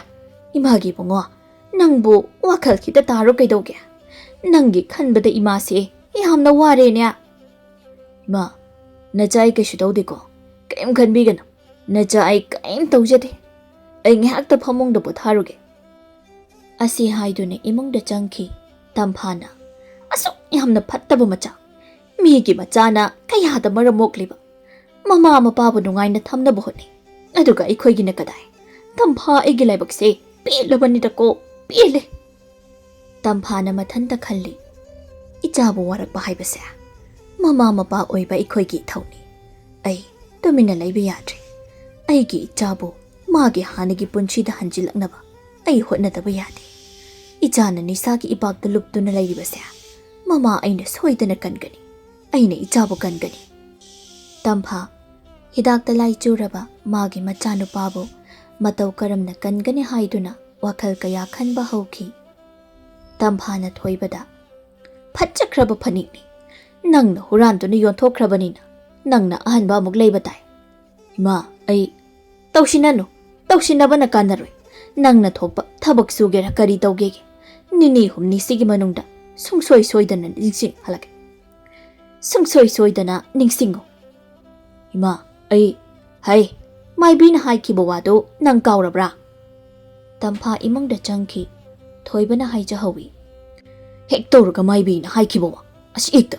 ꯏꯃꯥꯒꯤ ꯏꯕꯨꯡꯉꯣ ꯅꯪꯕꯨ ꯋꯥꯈꯜ ꯈꯤꯇ ꯇꯥꯔꯣ ꯀꯩꯗꯧꯒꯦ ꯅꯪꯒꯤ ꯈꯟꯕꯗ ꯏꯃꯥꯁꯦ ꯌꯥꯝꯅ ꯋꯥꯔꯦꯅꯦ ꯏꯃꯥ ꯅꯆꯥ ꯑꯩ ꯀꯩꯁꯨ ꯇꯧꯗꯦꯀꯣ ꯀꯩꯝ ꯈꯟꯕꯤꯒꯅꯨ ꯅꯆꯥ ꯑꯩ ꯀꯩꯝ ꯇꯧꯖꯗꯦ ꯑꯩ ꯉꯥꯏꯍꯥꯛꯇ ꯐꯃꯨꯡꯗ ꯄꯣꯊꯥꯔꯨꯒꯦ ꯑꯁꯤ ꯍꯥꯏꯗꯨꯅ ꯏꯃꯨꯡꯗ ꯆꯪꯈꯤ ꯇꯝꯐꯥꯅ ꯑꯁꯨꯛ ꯌꯥꯝꯅ ꯐꯠꯇꯕ ꯃꯆꯥ ꯃꯤꯒꯤ ꯃꯆꯥꯅ ꯀꯌꯥꯗ ꯃꯔꯝ ꯃꯣꯛꯂꯤꯕ ꯃꯃꯥ ꯃꯄꯥꯕꯨ ꯅꯨꯡꯉꯥꯏꯅ ꯊꯝꯅꯕ ꯍꯣꯠꯅꯩ ꯑꯗꯨꯒ ꯑꯩꯈꯣꯏꯒꯤꯅ ꯀꯗꯥꯏ ꯇꯝꯐꯥ ꯑꯩꯒꯤ ꯂꯥꯏꯕꯛꯁꯦ ꯄꯦꯜꯂꯕꯅꯤꯗꯀꯣ ꯄꯦꯜꯂꯦ ꯇꯝꯐꯥꯅ ꯃꯊꯟꯇ ꯈꯜꯂꯤ ꯏꯆꯥꯕꯨ ꯋꯥꯔꯛꯄ ꯍꯥꯏꯕꯁꯦ ꯃꯃꯥ ꯃꯄꯥ ꯑꯣꯏꯕ ꯑꯩꯈꯣꯏꯒꯤ ꯏꯊꯧꯅꯤ ꯑꯩ ꯇꯨꯃꯤꯟꯅ ꯂꯩꯕ ꯌꯥꯗ꯭ꯔꯦ ꯑꯩꯒꯤ ꯏꯆꯥꯕꯨ ꯃꯥꯒꯤ ꯍꯥꯟꯅꯒꯤ ꯄꯨꯟꯁꯤꯗ ꯍꯟꯖꯤꯜꯂꯛꯅꯕ ꯑꯩ ꯍꯣꯠꯅꯗꯕ ꯌꯥꯗꯦ ꯏꯆꯥꯅ ꯅꯤꯁꯥꯒꯤ ꯏꯄꯥꯛꯇ ꯂꯨꯞꯇꯨꯅ ꯂꯩꯔꯤꯕꯁꯦ ꯃꯃꯥ ꯑꯩꯅ ꯁꯣꯏꯗꯅ ꯀꯟꯒꯅꯤ ꯑꯩꯅ ꯏꯆꯥꯕꯨ ꯀꯟꯒꯅꯤ ꯇꯝꯐꯥ ꯍꯤꯗꯥꯛꯇ ꯂꯥꯏꯆꯨꯔꯕ ꯃꯥꯒꯤ ꯃꯆꯥꯅꯨꯄꯥꯕꯨ ꯃꯇꯧ ꯀꯔꯝꯅ ꯀꯟꯒꯅꯤ ꯍꯥꯏꯗꯨꯅ ꯋꯥꯈꯜ ꯀꯌꯥ ꯈꯟꯕ ꯍꯧꯈꯤ ꯇꯝꯐꯥꯅ ꯊꯣꯏꯕꯗ ꯐꯠꯆꯈ꯭ꯔꯕ ꯐꯅꯦꯛꯅꯤ ꯅꯪꯅ ꯍꯨꯔꯥꯟꯗꯨꯅ ꯌꯣꯟꯊꯣꯛꯈ꯭ꯔꯕꯅꯤꯅ ꯅꯪꯅ ꯑꯍꯟꯕ ꯑꯃꯨꯛ ꯂꯩꯕ ꯇꯥꯏ ꯏꯃꯥ ꯑꯩ ꯇꯧꯁꯤꯟꯅꯕꯅ ꯀꯥꯟꯅꯔꯣꯏ ꯅꯪꯅ ꯊꯣꯛꯄ ꯊꯕꯛ ꯁꯨꯒꯦꯔꯥ ꯀꯔꯤ ꯇꯧꯒꯦꯒꯦ ꯅꯤꯅꯤ ꯍꯨꯝꯅꯤꯁꯤꯒꯤ ꯃꯅꯨꯡꯗ ꯁꯨꯡꯁꯣꯏ ꯁꯣꯏꯗꯅ ꯅꯤꯡꯁꯤꯡꯉꯨ ꯏꯃꯥ ꯍꯩ ꯃꯥꯏꯕꯤꯅ ꯍꯥꯏꯈꯤꯕ ꯋꯥꯗꯨ ꯅꯪ ꯀꯥꯎꯔꯕ꯭ꯔꯥ ꯇꯝꯐꯥ ꯏꯃꯨꯡꯗ ꯆꯪꯈꯤ ꯊꯣꯏꯕꯅ ꯍꯥꯏꯖꯍꯧꯏ ꯍꯦꯛ ꯇꯧꯔꯒ ꯃꯥꯏꯕꯤꯅ ꯍꯥꯏꯈꯤꯕ ꯋꯥ ꯑꯁꯤ ꯍꯦꯛꯇ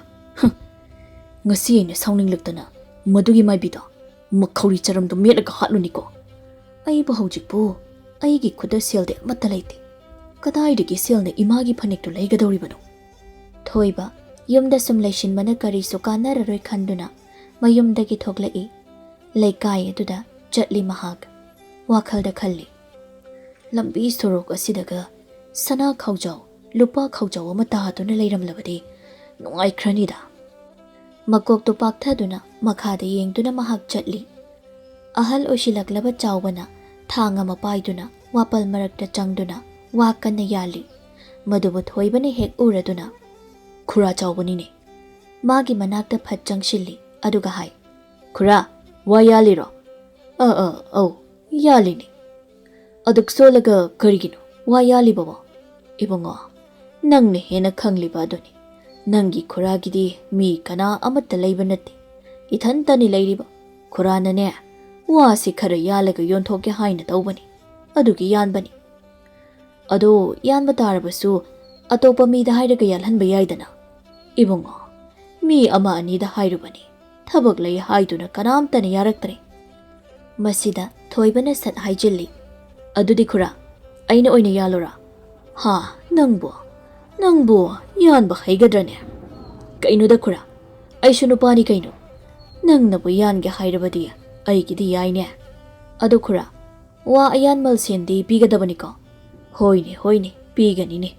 ꯉꯁꯤ ꯑꯩꯅ ꯁꯥꯎꯅꯤꯡꯂꯛꯇꯅ ꯃꯗꯨꯒꯤ ꯃꯥꯏꯕꯤꯗꯣ ꯃꯈꯧꯔꯤ ꯆꯔꯝꯗꯣ ꯃꯦꯠꯂꯒ ꯍꯥꯠꯂꯨꯅꯤꯀꯣ ꯑꯩꯕꯨ ꯍꯧꯖꯤꯛꯄꯨ ꯑꯩꯒꯤ ꯈꯨꯠꯇ ꯁꯦꯜꯗꯤ ꯑꯃꯠꯇ ꯂꯩꯇꯦ ꯀꯗꯥꯏꯗꯒꯤ ꯁꯦꯜꯅ ꯏꯃꯥꯒꯤ ꯐꯅꯦꯛꯇꯨ ꯂꯩꯒꯗꯧꯔꯤꯕꯅꯣ ꯊꯣꯏꯕ ꯌꯨꯝꯗ ꯁꯨꯝ ꯂꯩꯁꯤꯟꯕꯅ ꯀꯔꯤꯁꯨ ꯀꯥꯟꯅꯔꯔꯣꯏ ꯈꯟꯗꯨꯅ ꯃꯌꯨꯝꯗꯒꯤ ꯊꯣꯛꯂꯛꯏ ꯂꯩꯀꯥꯏ ꯑꯗꯨꯗ ꯆꯠꯂꯤ ꯃꯍꯥꯛ ꯋꯥꯈꯜꯗ ꯈꯜꯂꯤ ꯂꯝꯕꯤ ꯁꯣꯔꯣꯛ ꯑꯁꯤꯗꯒ ꯁꯅꯥ ꯈꯥꯎꯖꯥꯎ ꯂꯨꯄꯥ ꯈꯥꯎꯖꯥꯎ ꯑꯃ ꯇꯥꯗꯨꯅ ꯂꯩꯔꯝꯂꯕꯗꯤ ꯅꯨꯡꯉꯥꯏꯈ꯭ꯔꯅꯤꯗ ꯃꯀꯣꯛꯇꯨ ꯄꯥꯛꯊꯗꯨꯅ ꯃꯈꯥꯗ ꯌꯦꯡꯗꯨꯅ ꯃꯍꯥꯛ ꯆꯠꯂꯤ ꯑꯍꯜ ꯑꯣꯏꯁꯤꯜꯂꯛꯂꯕ ꯆꯥꯎꯕꯅ ꯊꯥꯡ ꯑꯃ ꯄꯥꯏꯗꯨꯅ ꯋꯥꯄꯜ ꯃꯔꯛꯇ ꯆꯪꯗꯨꯅ ꯋꯥ ꯀꯟꯅ ꯌꯥꯜꯂꯤ ꯃꯗꯨꯕꯨ ꯊꯣꯏꯕꯅ ꯍꯦꯛ ꯎꯔꯗꯨꯅ ꯈꯨꯔꯥ ꯆꯥꯎꯕꯅꯤꯅꯦ ꯃꯥꯒꯤ ꯃꯅꯥꯛꯇ ꯐꯠ ꯆꯪꯁꯤꯜꯂꯤ ꯑꯗꯨꯒ ꯍꯥꯏ ꯈꯨꯔꯥ ꯋꯥ ꯌꯥꯜꯂꯤꯔꯣ ꯑꯧ ꯌꯥꯜꯂꯤꯅꯤ ꯑꯗꯨꯛ ꯁꯣꯜꯂꯒ ꯀꯔꯤꯒꯤꯅꯣ ꯋꯥ ꯌꯥꯜꯂꯤꯕꯕꯣ ꯏꯕꯨꯡꯉꯣ ꯅꯪꯅ ꯍꯦꯟꯅ ꯈꯪꯂꯤꯕ ꯑꯗꯨꯅꯤ ꯅꯪꯒꯤ ꯈꯨꯔꯥꯒꯤꯗꯤ ꯃꯤ ꯀꯅꯥ ꯑꯃꯠꯇ ꯂꯩꯕ ꯅꯠꯇꯦ ꯏꯊꯟꯇꯅꯤ ꯂꯩꯔꯤꯕ ꯈꯨꯔꯥꯅꯅꯦ ꯋꯥꯁꯤ ꯈꯔ ꯌꯥꯜꯂꯒ ꯌꯣꯟꯊꯣꯛꯀꯦ ꯍꯥꯏꯅ ꯇꯧꯕꯅꯤ ꯑꯗꯨꯒꯤ ꯌꯥꯟꯕꯅꯤ ꯑꯗꯣ ꯌꯥꯟꯕ ꯇꯥꯔꯕꯁꯨ ꯑꯇꯣꯞꯄ ꯃꯤꯗ ꯍꯥꯏꯔꯒ ꯌꯥꯜꯍꯟꯕ ꯌꯥꯏꯗꯅ ꯏꯕꯨꯡꯉꯣ ꯃꯤ ꯑꯃ ꯑꯅꯤꯗ ꯍꯥꯏꯔꯨꯕꯅꯤ ꯊꯕꯛ ꯂꯩ ꯍꯥꯏꯗꯨꯅ ꯀꯅꯥꯝꯇꯅ ꯌꯥꯔꯛꯇ꯭ꯔꯦ ꯃꯁꯤꯗ ꯊꯣꯏꯕꯅ ꯁꯠ ꯍꯥꯏꯖꯤꯜꯂꯤ ꯑꯗꯨꯗꯤ ꯈꯨꯔꯥ ꯑꯩꯅ ꯑꯣꯏꯅ ꯌꯥꯜꯂꯨꯔꯥ ꯍꯥ ꯅꯪꯕꯨ ꯌꯥꯟꯕ ꯍꯩꯒꯗ꯭ꯔꯅꯦ ꯀꯩꯅꯣꯗ ꯈꯨꯔꯥ ꯑꯩꯁꯨ ꯅꯨꯄꯥꯅꯤ ꯀꯩꯅꯣ ꯅꯪꯅꯕꯨ ꯌꯥꯟꯒꯦ ꯍꯥꯏꯔꯕꯗꯤ ꯑꯩꯒꯤꯗꯤ ꯌꯥꯏꯅꯦ ꯑꯗꯨ ꯈꯨꯔꯥ ꯋꯥ ꯑꯌꯥꯟꯃꯜ ꯁꯦꯟꯗꯤ ꯄꯤꯒꯗꯕꯅꯤꯀꯣ ꯍꯣꯏꯅꯦ ꯄꯤꯒꯅꯤꯅꯦ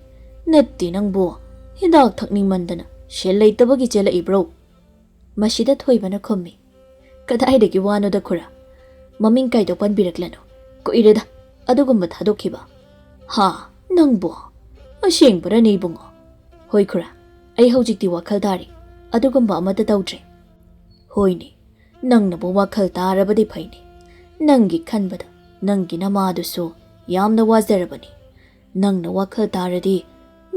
ꯅꯠꯇꯦ ꯅꯪꯕꯨ ꯍꯤꯗꯥꯛ ꯊꯛꯅꯤꯡꯃꯟꯗꯅ ꯁꯦꯜ ꯂꯩꯇꯕꯒꯤ ꯆꯦꯜꯂꯛꯏꯕ꯭ꯔꯣ ꯃꯁꯤꯗ ꯊꯣꯏꯕꯅ ꯈꯨꯝꯃꯤ ꯀꯗꯥꯏꯗꯒꯤ ꯋꯥꯅꯣꯗ ꯈꯨꯔꯥ ꯃꯃꯤꯡ ꯀꯥꯏꯗꯣ ꯄꯟꯕꯤꯔꯛꯂꯅꯨ ꯀꯨꯏꯔꯦꯗ ꯑꯗꯨꯒꯨꯝꯕ ꯊꯥꯗꯣꯛꯈꯤꯕ ꯍꯥ ꯅꯪꯕꯨ ꯑꯁꯦꯡꯕꯔꯅꯦ ꯏꯕꯨꯡꯉꯣ ꯍꯣꯏ ꯈꯨꯔꯥ ꯑꯩ ꯍꯧꯖꯤꯛꯇꯤ ꯋꯥꯈꯜ ꯇꯥꯔꯤ ꯑꯗꯨꯒꯨꯝꯕ ꯑꯃꯠꯇ ꯇꯧꯗ꯭ꯔꯦ ꯍꯣꯏꯅꯦ ꯅꯪꯅꯕꯨ ꯋꯥꯈꯜ ꯇꯥꯔꯕꯗꯤ ꯐꯩꯅꯦ ꯅꯪꯒꯤ ꯈꯟꯕꯗ ꯅꯪꯒꯤ ꯅꯃꯥꯗꯨꯁꯨ ꯌꯥꯝꯅ ꯋꯥꯖꯔꯕꯅꯤ ꯅꯪꯅ ꯋꯥꯈꯜ ꯇꯥꯔꯗꯤ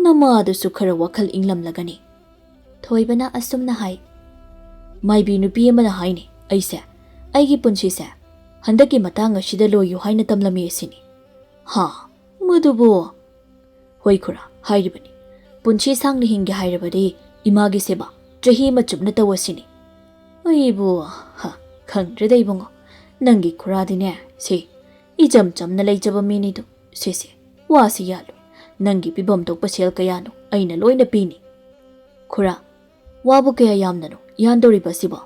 ꯅꯃꯥꯗꯨꯁꯨ ꯈꯔ ꯋꯥꯈꯜ ꯏꯪꯂꯝꯂꯒꯅꯤ ꯊꯣꯏꯕꯅ ꯑꯁꯨꯝꯅ ꯍꯥꯏ ꯃꯥꯏꯕꯤ ꯅꯨꯄꯤ ꯑꯃꯅ ꯍꯥꯏꯅꯦ ꯑꯩꯒꯤ ꯄꯨꯟꯁꯤꯁꯦ ꯍꯟꯗꯛꯀꯤ ꯃꯇꯥꯡ ꯑꯁꯤꯗ ꯂꯣꯏꯌꯨ ꯍꯥꯏꯅ ꯇꯝꯂꯝꯃꯤ ꯑꯁꯤꯅꯤ ꯍꯥ ꯃꯗꯨꯕꯨ ꯍꯣꯏ ꯈꯨꯔꯥ ꯍꯥꯏꯔꯤꯕꯅꯤ ꯄꯨꯟꯁꯤ ꯁꯥꯡꯅ ꯍꯤꯡꯒꯦ ꯍꯥꯏꯔꯕꯗꯤ ꯏꯃꯥꯒꯤ ꯁꯦꯕꯥ ꯆꯍꯤ ꯑꯃ ꯆꯨꯞꯅ ꯇꯧ ꯑꯁꯤꯅꯤ ꯑꯩꯕꯨ ꯈꯪꯗ꯭ꯔꯦꯗ ꯏꯕꯨꯡꯉꯣ ꯅꯪꯒꯤ ꯈꯨꯔꯥꯗꯤꯅꯦ ꯏꯆꯝ ꯆꯝꯅ ꯂꯩꯖꯕ ꯃꯤꯅꯤꯗꯨ ꯋꯥꯁꯤ ꯌꯥꯜꯂꯨ ꯅꯪꯒꯤ ꯄꯤꯐꯝ ꯊꯣꯛꯄ ꯁꯦꯜ ꯀꯌꯥꯅꯣ ꯑꯩꯅ ꯂꯣꯏꯅ ꯄꯤꯅꯤ ꯈꯨꯔꯥ ꯋꯥꯕꯨ ꯀꯌꯥ ꯌꯥꯝꯅꯅꯣ ꯌꯥꯟꯗꯧꯔꯤꯕ ꯑꯁꯤꯕꯣ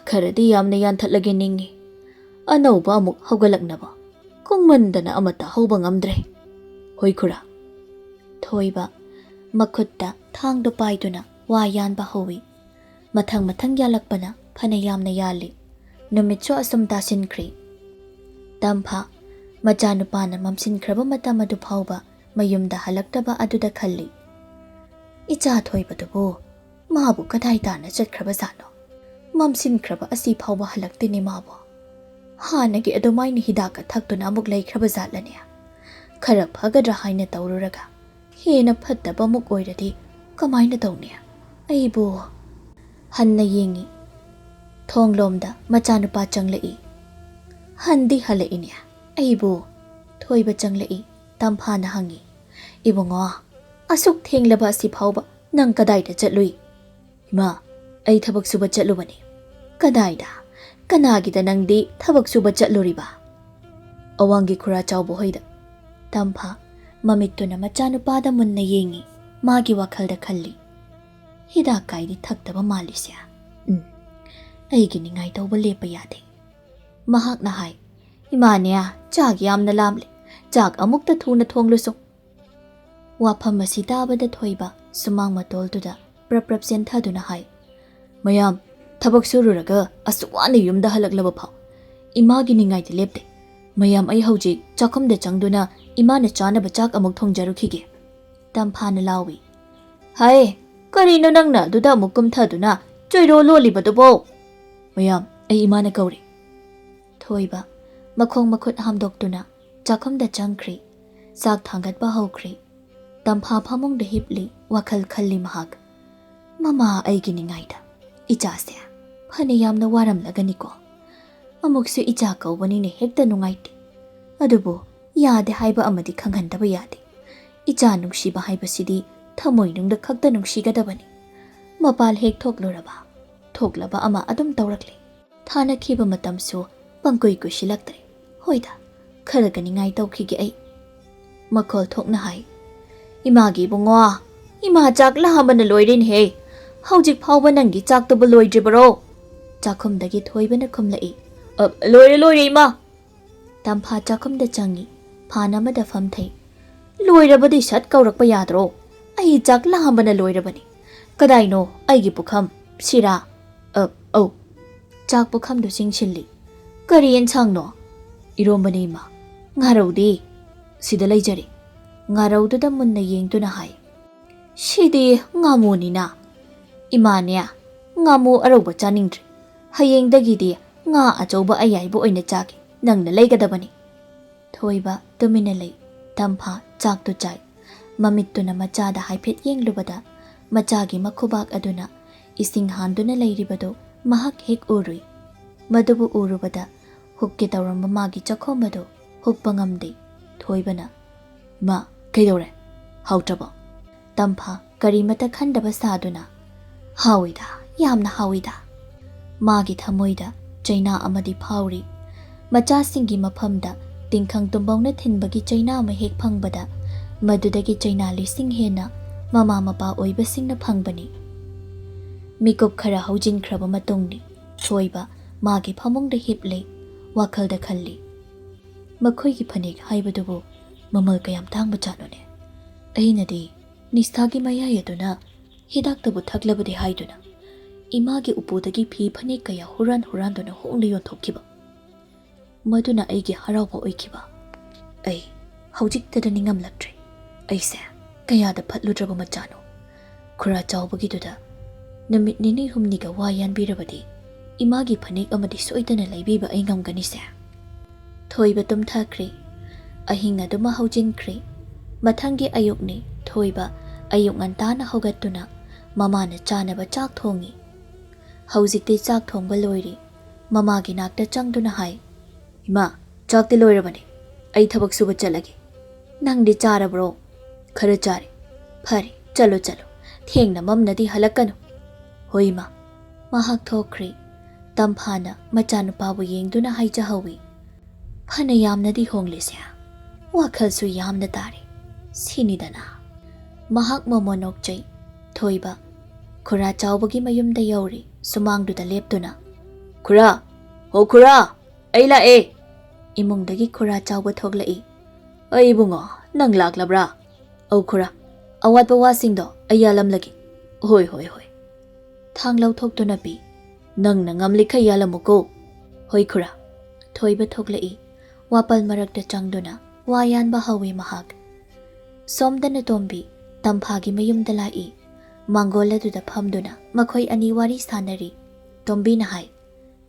ꯈꯔꯗꯤ ꯌꯥꯝꯅ ꯌꯥꯟꯊꯠꯂꯒꯦ ꯅꯤꯡꯉꯤ ꯑꯅꯧꯕ ꯑꯃꯨꯛ ꯍꯧꯒꯠꯂꯛꯅꯕ ꯀꯨꯡꯃꯟꯗꯅ ꯑꯃꯠꯇ ꯍꯧꯕ ꯉꯝꯗ꯭ꯔꯦ ꯍꯣꯏ ꯈꯨꯔꯥ ꯊꯣꯏꯕ ꯃꯈꯨꯠꯇ ꯊꯥꯡꯗꯣ ꯄꯥꯏꯗꯨꯅ ꯋꯥ ꯌꯥꯟꯕ ꯍꯧꯏ ꯃꯊꯪ ꯌꯥꯜꯂꯛꯄꯅ ꯐꯅ ꯌꯥꯝꯅ ꯌꯥꯜꯂꯤ ꯅꯨꯃꯤꯠꯁꯨ ꯑꯁꯨꯝ ꯇꯥꯁꯤꯟꯈ꯭ꯔꯦ ꯇꯝꯐꯥ ꯃꯆꯥꯅꯨꯄꯥꯅ ꯃꯝꯁꯤꯟꯈ꯭ꯔꯕ ꯃꯇꯝ ꯑꯗꯨ ꯐꯥꯎꯕ ꯃꯌꯨꯝꯗ ꯍꯜꯂꯛꯇꯕ ꯑꯗꯨꯗ ꯈꯜꯂꯤ ꯏꯆꯥ ꯊꯣꯏꯕꯗꯨꯕꯨ ꯃꯥꯕꯨ ꯀꯗꯥꯏ ꯇꯥꯅ ꯆꯠꯈ꯭ꯔꯕꯖꯥꯠꯅꯣ ꯃꯝꯁꯤꯟꯈ꯭ꯔꯕ ꯑꯁꯤ ꯐꯥꯎꯕ ꯍꯜꯂꯛꯇꯦꯅꯦ ꯃꯥꯕꯨ ꯍꯥꯟꯅꯒꯤ ꯑꯗꯨꯃꯥꯏꯅ ꯍꯤꯗꯥꯛꯀ ꯊꯛꯇꯨꯅ ꯑꯃꯨꯛ ꯂꯩꯈ꯭ꯔꯕꯖꯥꯠꯂꯅꯦ ꯈꯔ ꯐꯒꯗ꯭ꯔꯥ ꯍꯥꯏꯅ ꯇꯧꯔꯨꯔꯒ ꯍꯦꯟꯅ ꯐꯠꯇꯕ ꯑꯃꯨꯛ ꯑꯣꯏꯔꯗꯤ ꯀꯃꯥꯏꯅ ꯇꯧꯅꯤ ꯑꯩꯕꯨ ꯍꯟꯅ ꯌꯦꯡꯉꯤ ꯊꯣꯡꯂꯣꯝꯗ ꯃꯆꯥꯅꯨꯄꯥ ꯆꯪꯂꯛꯏ ꯍꯟꯗꯤ ꯍꯜꯂꯛꯏꯅꯦ ꯑꯩꯕꯨ ꯊꯣꯏꯕ ꯆꯪꯂꯛꯏ ꯇꯝꯐꯥꯅ ꯍꯪꯉꯤ ꯏꯕꯨꯡꯉꯣ ꯑꯁꯨꯛ ꯊꯦꯡꯂꯕ ꯑꯁꯤ ꯐꯥꯎꯕ ꯅꯪ ꯀꯗꯥꯏꯗ ꯆꯠꯂꯨꯏ ꯏꯃꯥ ꯑꯩ ꯊꯕꯛ ꯁꯨꯕ ꯆꯠꯂꯨꯕꯅꯤ ꯀꯗꯥꯏꯗ ꯀꯅꯥꯒꯤꯗ ꯅꯪꯗꯤ ꯊꯕꯛ ꯁꯨꯕ ꯆꯠꯂꯨꯔꯤꯕ ꯑꯋꯥꯡꯒꯤ ꯈꯨꯔꯥ ꯆꯥꯎꯕ ꯍꯣꯏꯗ ꯇꯝꯐꯥ ꯃꯃꯤꯠꯇꯨꯅ ꯃꯆꯥꯅꯨꯄꯥꯗ ꯃꯨꯟꯅ ꯌꯦꯡꯉꯤ ꯃꯥꯒꯤ ꯋꯥꯈꯜꯗ ꯈꯜꯂꯤ ꯍꯤꯗꯥꯛ ꯀꯥꯏꯗꯤ ꯊꯛꯇꯕ ꯃꯥꯜꯂꯤꯁꯦ ꯑꯩꯒꯤ ꯅꯤꯡꯉꯥꯏ ꯇꯧꯕ ꯂꯦꯞꯄ ꯌꯥꯗꯦ ꯃꯍꯥꯛꯅ ꯍꯥꯏ ꯏꯃꯥꯅꯦ ꯆꯥꯛ ꯌꯥꯝꯅ ꯂꯥꯝꯂꯦ ꯆꯥꯛ ꯑꯃꯨꯛꯇ ꯊꯨꯅ ꯊꯣꯡꯂꯨꯁꯨ ꯋꯥꯐꯝ ꯑꯁꯤ ꯇꯥꯕꯗ ꯊꯣꯏꯕ ꯁꯨꯃꯥꯡ ꯃꯇꯣꯜꯗꯨꯗ ꯄ꯭ꯔꯞ ꯆꯦꯟꯊꯗꯨꯅ ꯍꯥꯏ ꯃꯌꯥꯝ ꯊꯕꯛ ꯁꯨꯔꯨꯔꯒ ꯑꯁꯨꯛ ꯋꯥꯅ ꯌꯨꯝꯗ ꯍꯜꯂꯛꯂꯕ ꯐꯥꯎ ꯏꯃꯥꯒꯤ ꯅꯤꯡꯉꯥꯏꯗꯤ ꯂꯦꯞꯇꯦ ꯃꯌꯥꯝ ꯑꯩ ꯍꯧꯖꯤꯛ ꯆꯥꯛꯈꯨꯝꯗ ꯆꯪꯗꯨꯅ ꯏꯃꯥꯅ ꯆꯥꯅꯕ ꯆꯥꯛ ꯑꯃꯨꯛ ꯊꯣꯡꯖꯔꯨꯈꯤꯒꯦ ꯇꯝꯐꯥꯅ ꯂꯥꯎꯏ ꯍꯥꯏ ꯀꯔꯤꯅꯣ ꯅꯪꯅ ꯑꯗꯨꯗ ꯑꯃꯨꯛ ꯀꯨꯝꯊꯗꯨꯅ ꯆꯣꯏꯔꯣ ꯂꯣꯜꯂꯤꯕꯗꯨꯕꯣ ꯃꯌꯥꯝ ꯑꯩ ꯏꯃꯥꯅ ꯀꯧꯔꯤ ꯊꯣꯏꯕ ꯃꯈꯣꯡ ꯃꯈꯨꯠ ꯍꯥꯝꯗꯣꯛꯇꯨꯅ ꯆꯥꯛꯈꯨꯝꯗ ꯆꯪꯈ꯭ꯔꯤ ꯆꯥꯛ ꯊꯥꯡꯒꯠꯄ ꯍꯧꯈ꯭ꯔꯤ ꯇꯝꯐꯥ ꯐꯃꯨꯡꯗ ꯍꯤꯞꯂꯤ ꯋꯥꯈꯜ ꯈꯜꯂꯤ ꯃꯍꯥꯛ ꯃꯃꯥ ꯑꯩꯒꯤ ꯅꯤꯡꯉꯥꯏꯗ ꯏꯆꯥꯁꯦ ꯐꯅ ꯌꯥꯝꯅ ꯋꯥꯔꯝꯂꯒꯅꯤꯀꯣ ꯑꯃꯨꯛꯁꯨ ꯏꯆꯥ ꯀꯧꯕꯅꯤꯅ ꯍꯦꯛꯇ ꯅꯨꯡꯉꯥꯏꯇꯦ ꯑꯗꯨꯕꯨ ꯌꯥꯗꯦ ꯍꯥꯏꯕ ꯑꯃꯗꯤ ꯈꯪꯍꯟꯗꯕ ꯌꯥꯗꯦ ꯏꯆꯥ ꯅꯨꯡꯁꯤꯕ ꯍꯥꯏꯕꯁꯤꯗꯤ ꯊꯃꯣꯏꯅꯨꯡꯗ ꯈꯛꯇ ꯅꯨꯡꯁꯤꯒꯗꯕꯅꯤ ꯃꯄꯥꯜ ꯍꯦꯛ ꯊꯣꯛꯂꯕ ꯑꯃ ꯑꯗꯨꯝ ꯇꯧꯔꯛꯂꯤ ꯊꯥꯅꯈꯤꯕ ꯃꯇꯝꯁꯨ ꯄꯪꯀꯨꯏ ꯀꯨꯏꯁꯤꯜꯂꯛꯇ꯭ꯔꯦ ꯍꯣꯏꯗ ꯈꯔꯒ ꯅꯤꯡꯉꯥꯏ ꯇꯧꯈꯤꯒꯦ ꯑꯩ ꯃꯈꯣꯜ ꯊꯣꯛꯅ ꯍꯥꯏ ꯏꯃꯥꯒꯤ ꯏꯕꯨꯡꯉꯣ ꯏꯃꯥ ꯆꯥꯛ ꯂꯥꯝꯕꯅ ꯂꯣꯏꯔꯦꯅꯦꯍꯦ ꯍꯧꯖꯤꯛ ꯐꯥꯎꯕ ꯅꯪꯒꯤ ꯆꯥꯛꯇꯨꯕꯨ ꯂꯣꯏꯗ꯭ꯔꯤꯕꯔꯣ ꯆꯥꯛꯈꯨꯝꯗꯒꯤ ꯊꯣꯏꯕꯅ ꯈꯨꯝꯂꯛꯏ ꯂꯣꯏꯔꯦ ꯏꯃꯥ ꯇꯝꯐꯥ ꯆꯥꯛꯈꯨꯝꯗ ꯆꯪꯉꯤ ꯐꯥꯟ ꯑꯃꯗ ꯐꯝꯊꯩ ꯂꯣꯏꯔꯕꯗꯤ ꯁꯠ ꯀꯧꯔꯛꯄ ꯌꯥꯗ꯭ꯔꯣ ꯑꯩ ꯆꯥꯛ ꯂꯥꯝꯕꯅ ꯂꯣꯏꯔꯕꯅꯤ ꯀꯗꯥꯏꯅꯣ ꯑꯩꯒꯤ ꯄꯨꯈꯝ ꯁꯤꯔꯥ ꯑꯧ ꯆꯥꯛ ꯄꯨꯈꯝꯗꯨ ꯆꯤꯡꯁꯤꯜꯂꯤ ꯀꯔꯤ ꯌꯦꯟꯁꯥꯡꯅꯣ ꯏꯔꯣꯝꯕꯅꯤ ꯏꯃꯥ ꯉꯥꯔꯧꯗꯤ sida leijari. Ngaraududa munna yengduna hai. Sidi ngamunina. Imane ngamu arauba chaningdri. Hayengdagidi nga achauba ayaibu oina chaki. Nangna leigadabani. Thoiba tumina lei. Tampha chaktu chai. Mamittuna machada haiphet yenglubada. Machagi makhubak aduna. Ising handuna leiribado mahak hek urui. Madubu urubada. Hukki tauramba magi chakhomado. Hukpa ngamde. Thoibana. Ma kaidore. Hautrabo. Tampha karimata khandaba saduna. Hawida. Yamna hawida. Magi thamoida. Chaina amadi phauri. Macha singi maphamda. Tingkhang tumbawna thinbagi chaina ama hek phangbada. Madudagi chaina lising hena. Mama mapa oibasingna phangbani. Mikup khara haujin khraba matungni. Thoiba magi phamungda hiple. Wakhalda khalli. Makhoigi phanek haibadubu mamal kayam tangba chanone. Ainadi nistagi mayayaduna hidaktabu thaklabadi haiduna. Imagi upudagi phi phanek kaya huran duna hongli yonthokiba. Maduna aigi harauba oikiba. Ai haujiktada ningamlaktre. Aise kayada phatludraba machano. Khura chawbagiduda namit nini humniga wayan birabadi. Imagi phanek amadi soidana laibiba ai ngamgani se. Thoiba tumthakri. Ahinga duma haujinkri. Mathangi ayukni thoiba ayuk ngantana hogatuna mamana chanaba chak thongi. Haujikti chak thongba loiri. Mamagi nakta changduna hai. Ima chakti loirabani. Ai thabak suba chalagi. Nangdi charabro. Khara chari. Phari chalo. Thengna mamnadi halakanu. Hoima. Mahak thokri. Tamphana machanupabu yengduna haijahawi. Phana yamnadi honglise. Wakhalsu yamna tari. Sinidana. Mahak mamonok jay. Thoiba. Khura chawbagi mayumda yauri. Sumangduda leptuna. Khura! Ho khura! Ay lae! Imungdagi khura chawba thoglai. Ay bungo, nang laklabra. Au khura. Awatba wasingdo ayalam lagi. Hoi. Thanglaw thoktuna pi. Nang nangamli khayalamuko. Hoi khura. Thoiba thoglai. Wapal marakta changduna. Wayan bahawi mahak. Somdana tombi. Tamphagi mayumda lai. Mangola duda phamduna. Makhoi ani wari sanari. Tombi na hai.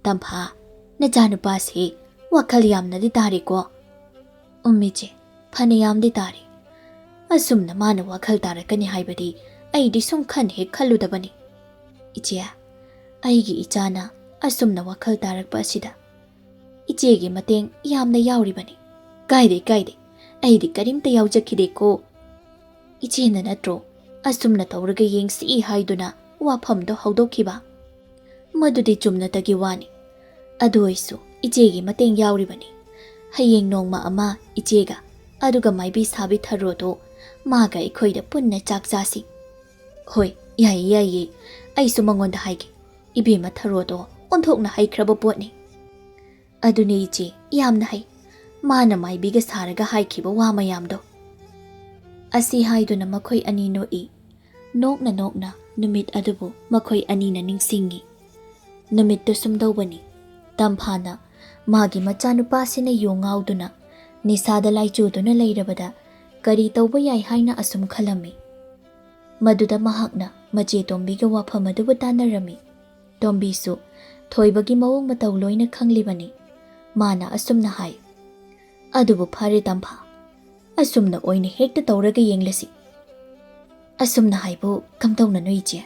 Tampha. Najanupa si. Wakal yamna di tari ko. Ummiche. Phanayam di tari. Asumna mana wakal tarakani haibadi. Ay di sungkhan he khaludabani. Ichia. Aigi ichana. Asumna wakal tarakpa asida. Ichigi mateng yamna yauribani. Kaide. Ay di karimta yaujakide ko. Ichina natro. Asumna tauraga yengsi haiduna. Waphamdo haudokiba. Madudi chumna tagi wani. Aduisu. Ichegi mateng yauribani. Hayeng nongma ama ichega. Aduga maibi sabi tharodo. Maga ikhoida punna chak jasi. Hoi, yai. Ay sumangonda haigi. Ibima tharodo. Onthokna haikraba potni. Aduni ichi yamna hai. Mana maibiga saraga haikiba wama yamdo. Asi haiduna makhoi ani no i. Nokna numit adubu makhoi ani na ningsingi. Numit to sumdawbani. Tamphana magi machanupa sina yongauduna nisada laichuduna leirabada kari tawba yai haina asum khalami. Maduda mahakna mache tombiga waphamadu tanarami. Tombisu thoibagi mawong mataw loina khanglibani. Mana asumna hai. Adubu phare tampha. Asumna oina hekta tawraga yenglasi. Asumna haibu kamtawna no iche.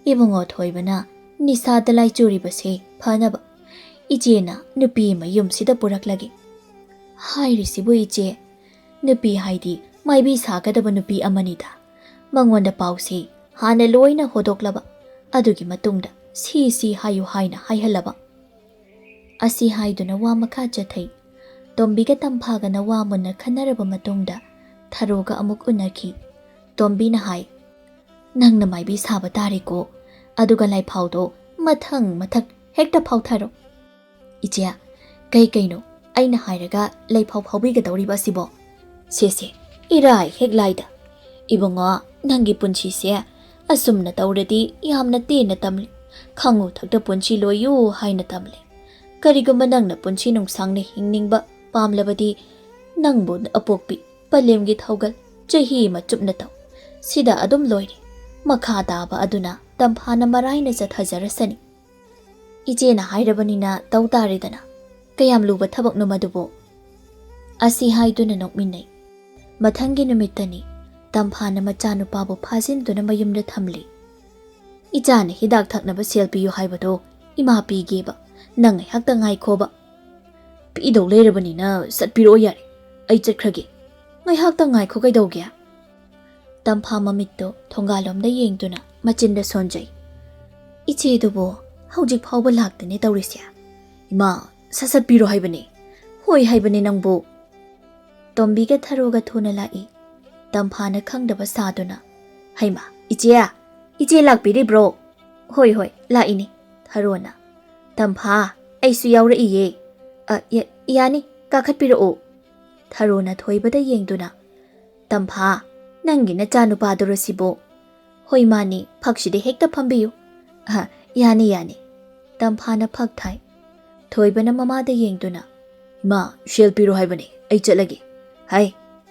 Ibungo thoibana nisada laichuribase phanaba. Ichena nupi mayum sida puraklagi. Hairi sibu iche. Nupi haidi maibi sagadaba nupi amanida. Mangonda pause hana loina hodoklaba. Adugi matungda si hayu haina haihalaba. Asi haiduna wa makha jathai. Tombiga tamphaga na wa munna khanaraba matungda tharoga amuk unaki. Tombi na hai. Nangna maibi saba tariko. Aduga lai phaudo mathak hekta phau tharo. Ichia, kaino, aina hairaga lay phaubiga dauriba sibo. Sese, irai heglaida. Ibonga, nangi punchi se, asumna tauradi yamna tena tamli. Khangu thakta punchi loyu haina tamli. Karigumba nangna punchi nung sangne hingningba pamlabadi ꯅꯪꯕꯨ ꯑꯄꯣꯛꯄꯤ ꯄꯂꯦꯝꯒꯤ ꯊꯧꯒꯜ ꯆꯍꯤ ꯑꯃ ꯆꯨꯞꯅ ꯇꯧ ꯁꯤꯗ ꯑꯗꯨꯝ ꯂꯣꯏꯔꯦ ꯃꯈꯥ ꯇꯥꯕ ꯑꯗꯨꯅ ꯇꯝꯐꯥꯅ ꯃꯔꯥꯏꯅ ꯆꯠꯊꯖꯔꯁꯅꯤ ꯏꯆꯦꯅ ꯍꯥꯏꯔꯕꯅꯤꯅ ꯇꯧ ꯇꯥꯔꯦꯗꯅ ꯀꯌꯥꯝ ꯂꯨꯕ ꯊꯕꯛꯅꯣ ꯃꯗꯨꯕꯨ ꯑꯁꯤ ꯍꯥꯏꯗꯨꯅ ꯅꯣꯛꯃꯤꯟꯅꯩ ꯃꯊꯪꯒꯤ ꯅꯨꯃꯤꯠꯇꯅꯤ ꯇꯝꯐꯥꯅ ꯃꯆꯥꯅꯨꯄꯥꯕꯨ ꯐꯥꯖꯤꯟꯗꯨꯅ ꯃꯌꯨꯝꯗ ꯊꯝꯂꯤ ꯏꯆꯥꯅ ꯍꯤꯗꯥꯛ ꯊꯛꯅꯕ ꯁꯦꯜ ꯄꯤꯌꯨ ꯍꯥꯏꯕꯗꯣ ꯏꯃꯥ ꯄꯤꯒꯦꯕ ꯅꯪ ꯉꯥꯏꯍꯥꯛꯇ ꯉꯥꯏꯈꯣꯕ ꯄꯤꯗꯧ ꯂꯩꯔꯕꯅꯤꯅ ꯆꯠꯄꯤꯔꯛꯑꯣ ꯌꯥꯔꯦ ꯑꯩ ꯆꯠꯈ꯭ꯔꯒꯦ ꯉꯥꯏꯍꯥꯛꯇ ꯉꯥꯏꯈꯣ ꯀꯩꯗꯧꯒꯦ ꯇꯝꯐꯥ ꯃꯃꯤꯠꯇꯣ ꯊꯣꯡꯒꯥꯜꯂꯣꯝꯗ ꯌꯦꯡꯗꯨꯅ ꯃꯆꯤꯟꯗ ꯁꯣꯟꯖꯩ ꯏꯆꯦꯗꯨꯕꯨ ꯍꯧꯖꯤꯛ ꯐꯥꯎꯕ ꯂꯥꯛꯇꯅꯦ ꯇꯧꯔꯤꯁꯦ ꯏꯃꯥ ꯆꯠꯄꯤꯔꯣ ꯍꯥꯏꯕꯅꯦ ꯍꯣꯏ ꯍꯥꯏꯕꯅꯦ ꯅꯪꯕꯨ ꯇꯣꯝꯕꯤꯒ ꯊꯔꯣꯒ ꯊꯨꯅ ꯂꯥꯛꯏ ꯇꯝꯐꯥꯅ ꯈꯪꯗꯕ ꯁꯥꯗꯨꯅ ꯍꯩꯃꯥ ꯏꯆꯦ ꯂꯥꯛꯄꯤꯔꯤꯕ꯭ꯔꯣ ꯍꯣꯏ ꯂꯥꯛꯏꯅꯤ ꯊꯔꯣꯅ ꯇꯝꯐꯥ ꯑꯩꯁꯨ ꯌꯥꯎꯔꯛꯏꯌꯦ ꯌꯥꯅꯤ ꯀꯥꯈꯠꯄꯤꯔꯛꯑꯣ ꯊꯔꯣꯅ ꯊꯣꯏꯕꯗ ꯌꯦꯡꯗꯨꯅ ꯇꯝꯐꯥ ꯅꯪꯒꯤ ꯅꯆꯥꯅꯨꯄꯥꯗꯨꯔꯣ ꯁꯤꯕꯣ ꯍꯣꯏ ꯃꯥꯅꯤ ꯐꯛꯁꯤꯗ ꯍꯦꯛꯇ ꯐꯝꯕꯤꯌꯨ ꯌꯥꯅꯤ ꯇꯝꯐꯥꯅ ꯐꯛ ꯊꯥꯏ ꯊꯣꯏꯕꯅ ꯃꯃꯥꯗ ꯌꯦꯡꯗꯨꯅ ꯏꯃꯥ ꯁꯦꯜ ꯄꯤꯔꯣ ꯍꯥꯏꯕꯅꯦ ꯑꯩ ꯆꯠꯂꯒꯦ ꯍꯥꯏ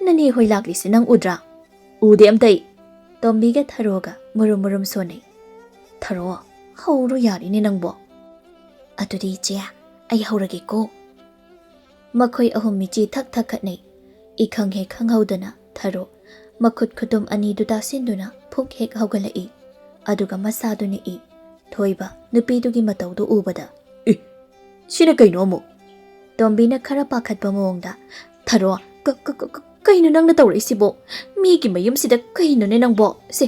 ꯅꯅꯦ ꯍꯣꯏ ꯂꯥꯛꯂꯤꯁꯤ ꯅꯪ ꯎꯗ꯭ꯔꯥ ꯎꯗꯦ ꯑꯝꯇꯩ ꯇꯣꯝꯕꯤꯒ ꯊꯔꯣꯒ ꯃꯨꯔꯨꯝ ꯁꯣꯟꯅꯩ ꯊꯔꯣ ꯍꯧꯔꯣ ꯌꯥꯔꯤꯅꯦ ꯅꯪꯕꯣ ꯑꯗꯨꯗꯤ ꯏꯆꯦ ꯑꯩ ꯍꯧꯔꯒꯦꯀꯣ ꯃꯈꯣꯏ ꯑꯍꯨꯝ ꯃꯤꯆꯤ ꯊꯛ ꯈꯠꯅꯩ ꯏꯈꯪ ꯍꯦꯛ ꯈꯪꯍꯧꯗꯅ ꯊꯔꯣ ꯃꯈꯨꯠ ꯈꯨꯗꯨꯝ ꯑꯅꯤꯗꯨ ꯇꯥꯁꯤꯟꯗꯨꯅ ꯐꯨꯛ ꯍꯦꯛ ꯍꯧꯒꯠꯂꯛꯏ ꯑꯗꯨꯒ ꯃꯁꯥꯗꯨ ꯅꯤꯛꯏ ꯊꯣꯏꯕ ꯅꯨꯄꯤꯗꯨꯒꯤ ꯃꯇꯧꯗꯨ ꯎꯕꯗ ꯁꯤꯅ ꯀꯩꯅꯣ ꯑꯃꯨꯛ ꯇꯣꯝꯕꯤꯅ ꯈꯔ ꯄꯥꯈꯠꯄ ꯃꯑꯣꯡꯗ ꯊꯔꯣ ꯀꯩꯅꯣ ꯅꯪꯅ ꯇꯧꯔꯛꯏꯁꯤꯕꯣ ꯃꯤꯒꯤ ꯃꯌꯨꯝꯁꯤꯗ ꯀꯩꯅꯣꯅꯦ ꯅꯪꯕꯣ ꯁꯦ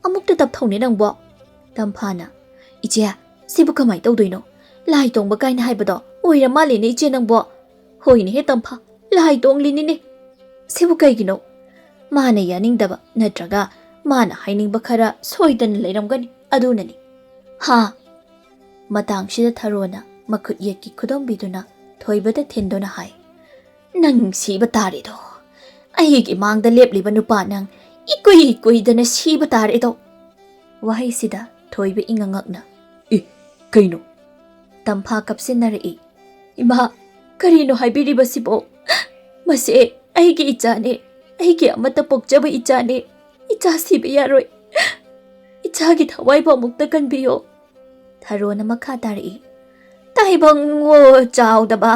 ꯑꯃꯨꯛꯇ ꯇꯞꯊꯧꯅꯦ ꯅꯪꯕꯣ ꯇꯝꯐꯥꯅ ꯏꯆꯦ ꯁꯤꯕꯨ ꯀꯃꯥꯏ ꯇꯧꯗꯣꯏꯅꯣ ꯂꯥꯏ ꯇꯣꯡꯕ ꯀꯥꯏꯅ ꯍꯥꯏꯕꯗꯣ ꯑꯣꯏꯔ ꯃꯥꯜꯂꯦꯅꯦ ꯏꯆꯦ ꯅꯪꯕꯣ ꯍꯣꯏꯅꯦꯍꯦ ꯇꯝꯐꯥ ꯂꯥꯏ ꯇꯣꯡꯂꯤꯅꯤꯅꯦ ꯁꯤꯕꯨ ꯀꯩꯒꯤꯅꯣ ꯃꯥꯅ ꯌꯥꯅꯤꯡꯗꯕ ꯅꯠꯇ꯭ꯔꯒ ꯃꯥꯅ ꯍꯥꯏꯅꯤꯡꯕ ꯈꯔ ꯁꯣꯏꯗꯅ ꯂꯩꯔꯝꯒꯅꯤ ꯑꯗꯨꯅꯅꯤ ꯃꯇꯥꯡꯁꯤꯗ ꯊꯔꯣꯅ ꯃꯈꯨꯠ ꯌꯦꯠꯀꯤ ꯈꯨꯗꯣꯝꯕꯤꯗꯨꯅ ꯊꯣꯏꯕꯗ ꯊꯤꯟꯗꯨꯅ ꯍꯥꯏ ꯅꯪ ꯁꯤꯕ ꯇꯥꯔꯦꯗꯣ ꯑꯩꯒꯤ ꯃꯥꯡꯗ ꯂꯦꯞꯂꯤꯕ ꯅꯨꯄꯥ ꯅꯪ ꯏꯀꯨꯏꯗꯅ ꯁꯤꯕ ꯇꯥꯔꯦꯗꯣ ꯋꯥꯍꯩꯁꯤꯗ ꯊꯣꯏꯕ ꯏꯉꯉꯛꯅ ꯀꯩꯅꯣ ꯇꯝꯐꯥ ꯀꯞꯁꯤꯟꯅꯔꯛꯏ ꯏꯃꯥ ꯀꯔꯤꯅꯣ ꯍꯥꯏꯕꯤꯔꯤꯕꯁꯤꯕꯣ ꯃꯁꯦ ꯑꯩꯒꯤ ꯏꯆꯥꯅꯦ ꯑꯩꯒꯤ ꯑꯃꯠꯇ ꯄꯣꯛꯆꯕ ꯏꯆꯥꯅꯦ ꯏꯆꯥ ꯁꯤꯕ ꯌꯥꯔꯣꯏ ꯏꯆꯥꯒꯤ ꯊꯋꯥꯏꯕꯨ ꯑꯃꯨꯛꯇ ꯀꯟꯕꯤꯌꯣ ꯊꯔꯣꯅ ꯃꯈꯥ ꯇꯥꯔꯛꯏ ꯇꯥꯏꯕꯪꯉꯣ ꯆꯥꯎꯗꯕ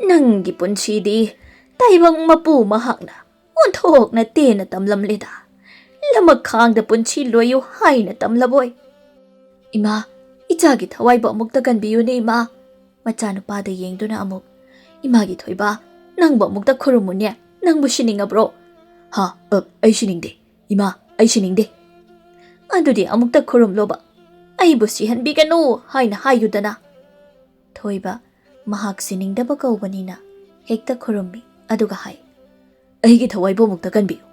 ꯅꯪꯒꯤ ꯄꯨꯟꯁꯤꯗꯤ ꯇꯥꯏꯕꯪ ꯃꯄꯨ ꯃꯍꯥꯛꯅ ꯑꯣꯟꯊꯣꯛꯅ ꯇꯦꯟꯅ ꯇꯝꯂꯝꯂꯦꯗ ꯂꯃꯈꯥꯡꯗ ꯄꯨꯟꯁꯤ ꯂꯣꯏꯌꯨ ꯍꯥꯏꯅ ꯇꯝꯂꯕꯣꯏ ꯏꯃꯥ ꯏꯆꯥꯒꯤ ꯊꯋꯥꯏꯕꯨ ꯑꯃꯨꯛꯇ ꯀꯟꯕꯤꯌꯨꯅꯦ ꯏꯃꯥ ꯃꯆꯥꯅꯨꯄꯥꯗ ꯌꯦꯡꯗꯨꯅ ꯑꯃꯨꯛ ꯏꯃꯥꯒꯤ ꯊꯣꯏꯕ ꯅꯪꯕꯨ ꯑꯃꯨꯛꯇ ꯈꯨꯔꯨꯝꯃꯨꯅꯦ ꯅꯪꯕꯨ ꯁꯤꯅꯤꯡꯉꯕ꯭ꯔꯣ ꯑꯩ ꯁꯤꯅꯤꯡꯗꯦ ꯏꯃꯥ ꯑꯩ ꯁꯤꯅꯤꯡꯗꯦ ꯑꯗꯨꯗꯤ ꯑꯃꯨꯛꯇ ꯈꯨꯔꯨꯝꯂꯣꯕ ꯑꯩꯕꯨ ꯁꯤꯍꯟꯕꯤꯒꯅꯨ ꯍꯥꯏꯅ ꯍꯥꯏꯌꯨꯗꯅ ꯊꯣꯏꯕ ꯃꯍꯥꯛ ꯁꯤꯅꯤꯡꯗꯕ ꯀꯧꯕꯅꯤꯅ ꯍꯦꯛꯇ ꯈꯨꯔꯨꯝꯃꯤ ꯑꯗꯨꯒ ꯍꯥꯏ ꯑꯩꯒꯤ ꯊꯋꯥꯏꯕꯨ ꯑꯃꯨꯛꯇ ꯀꯟꯕꯤꯌꯨ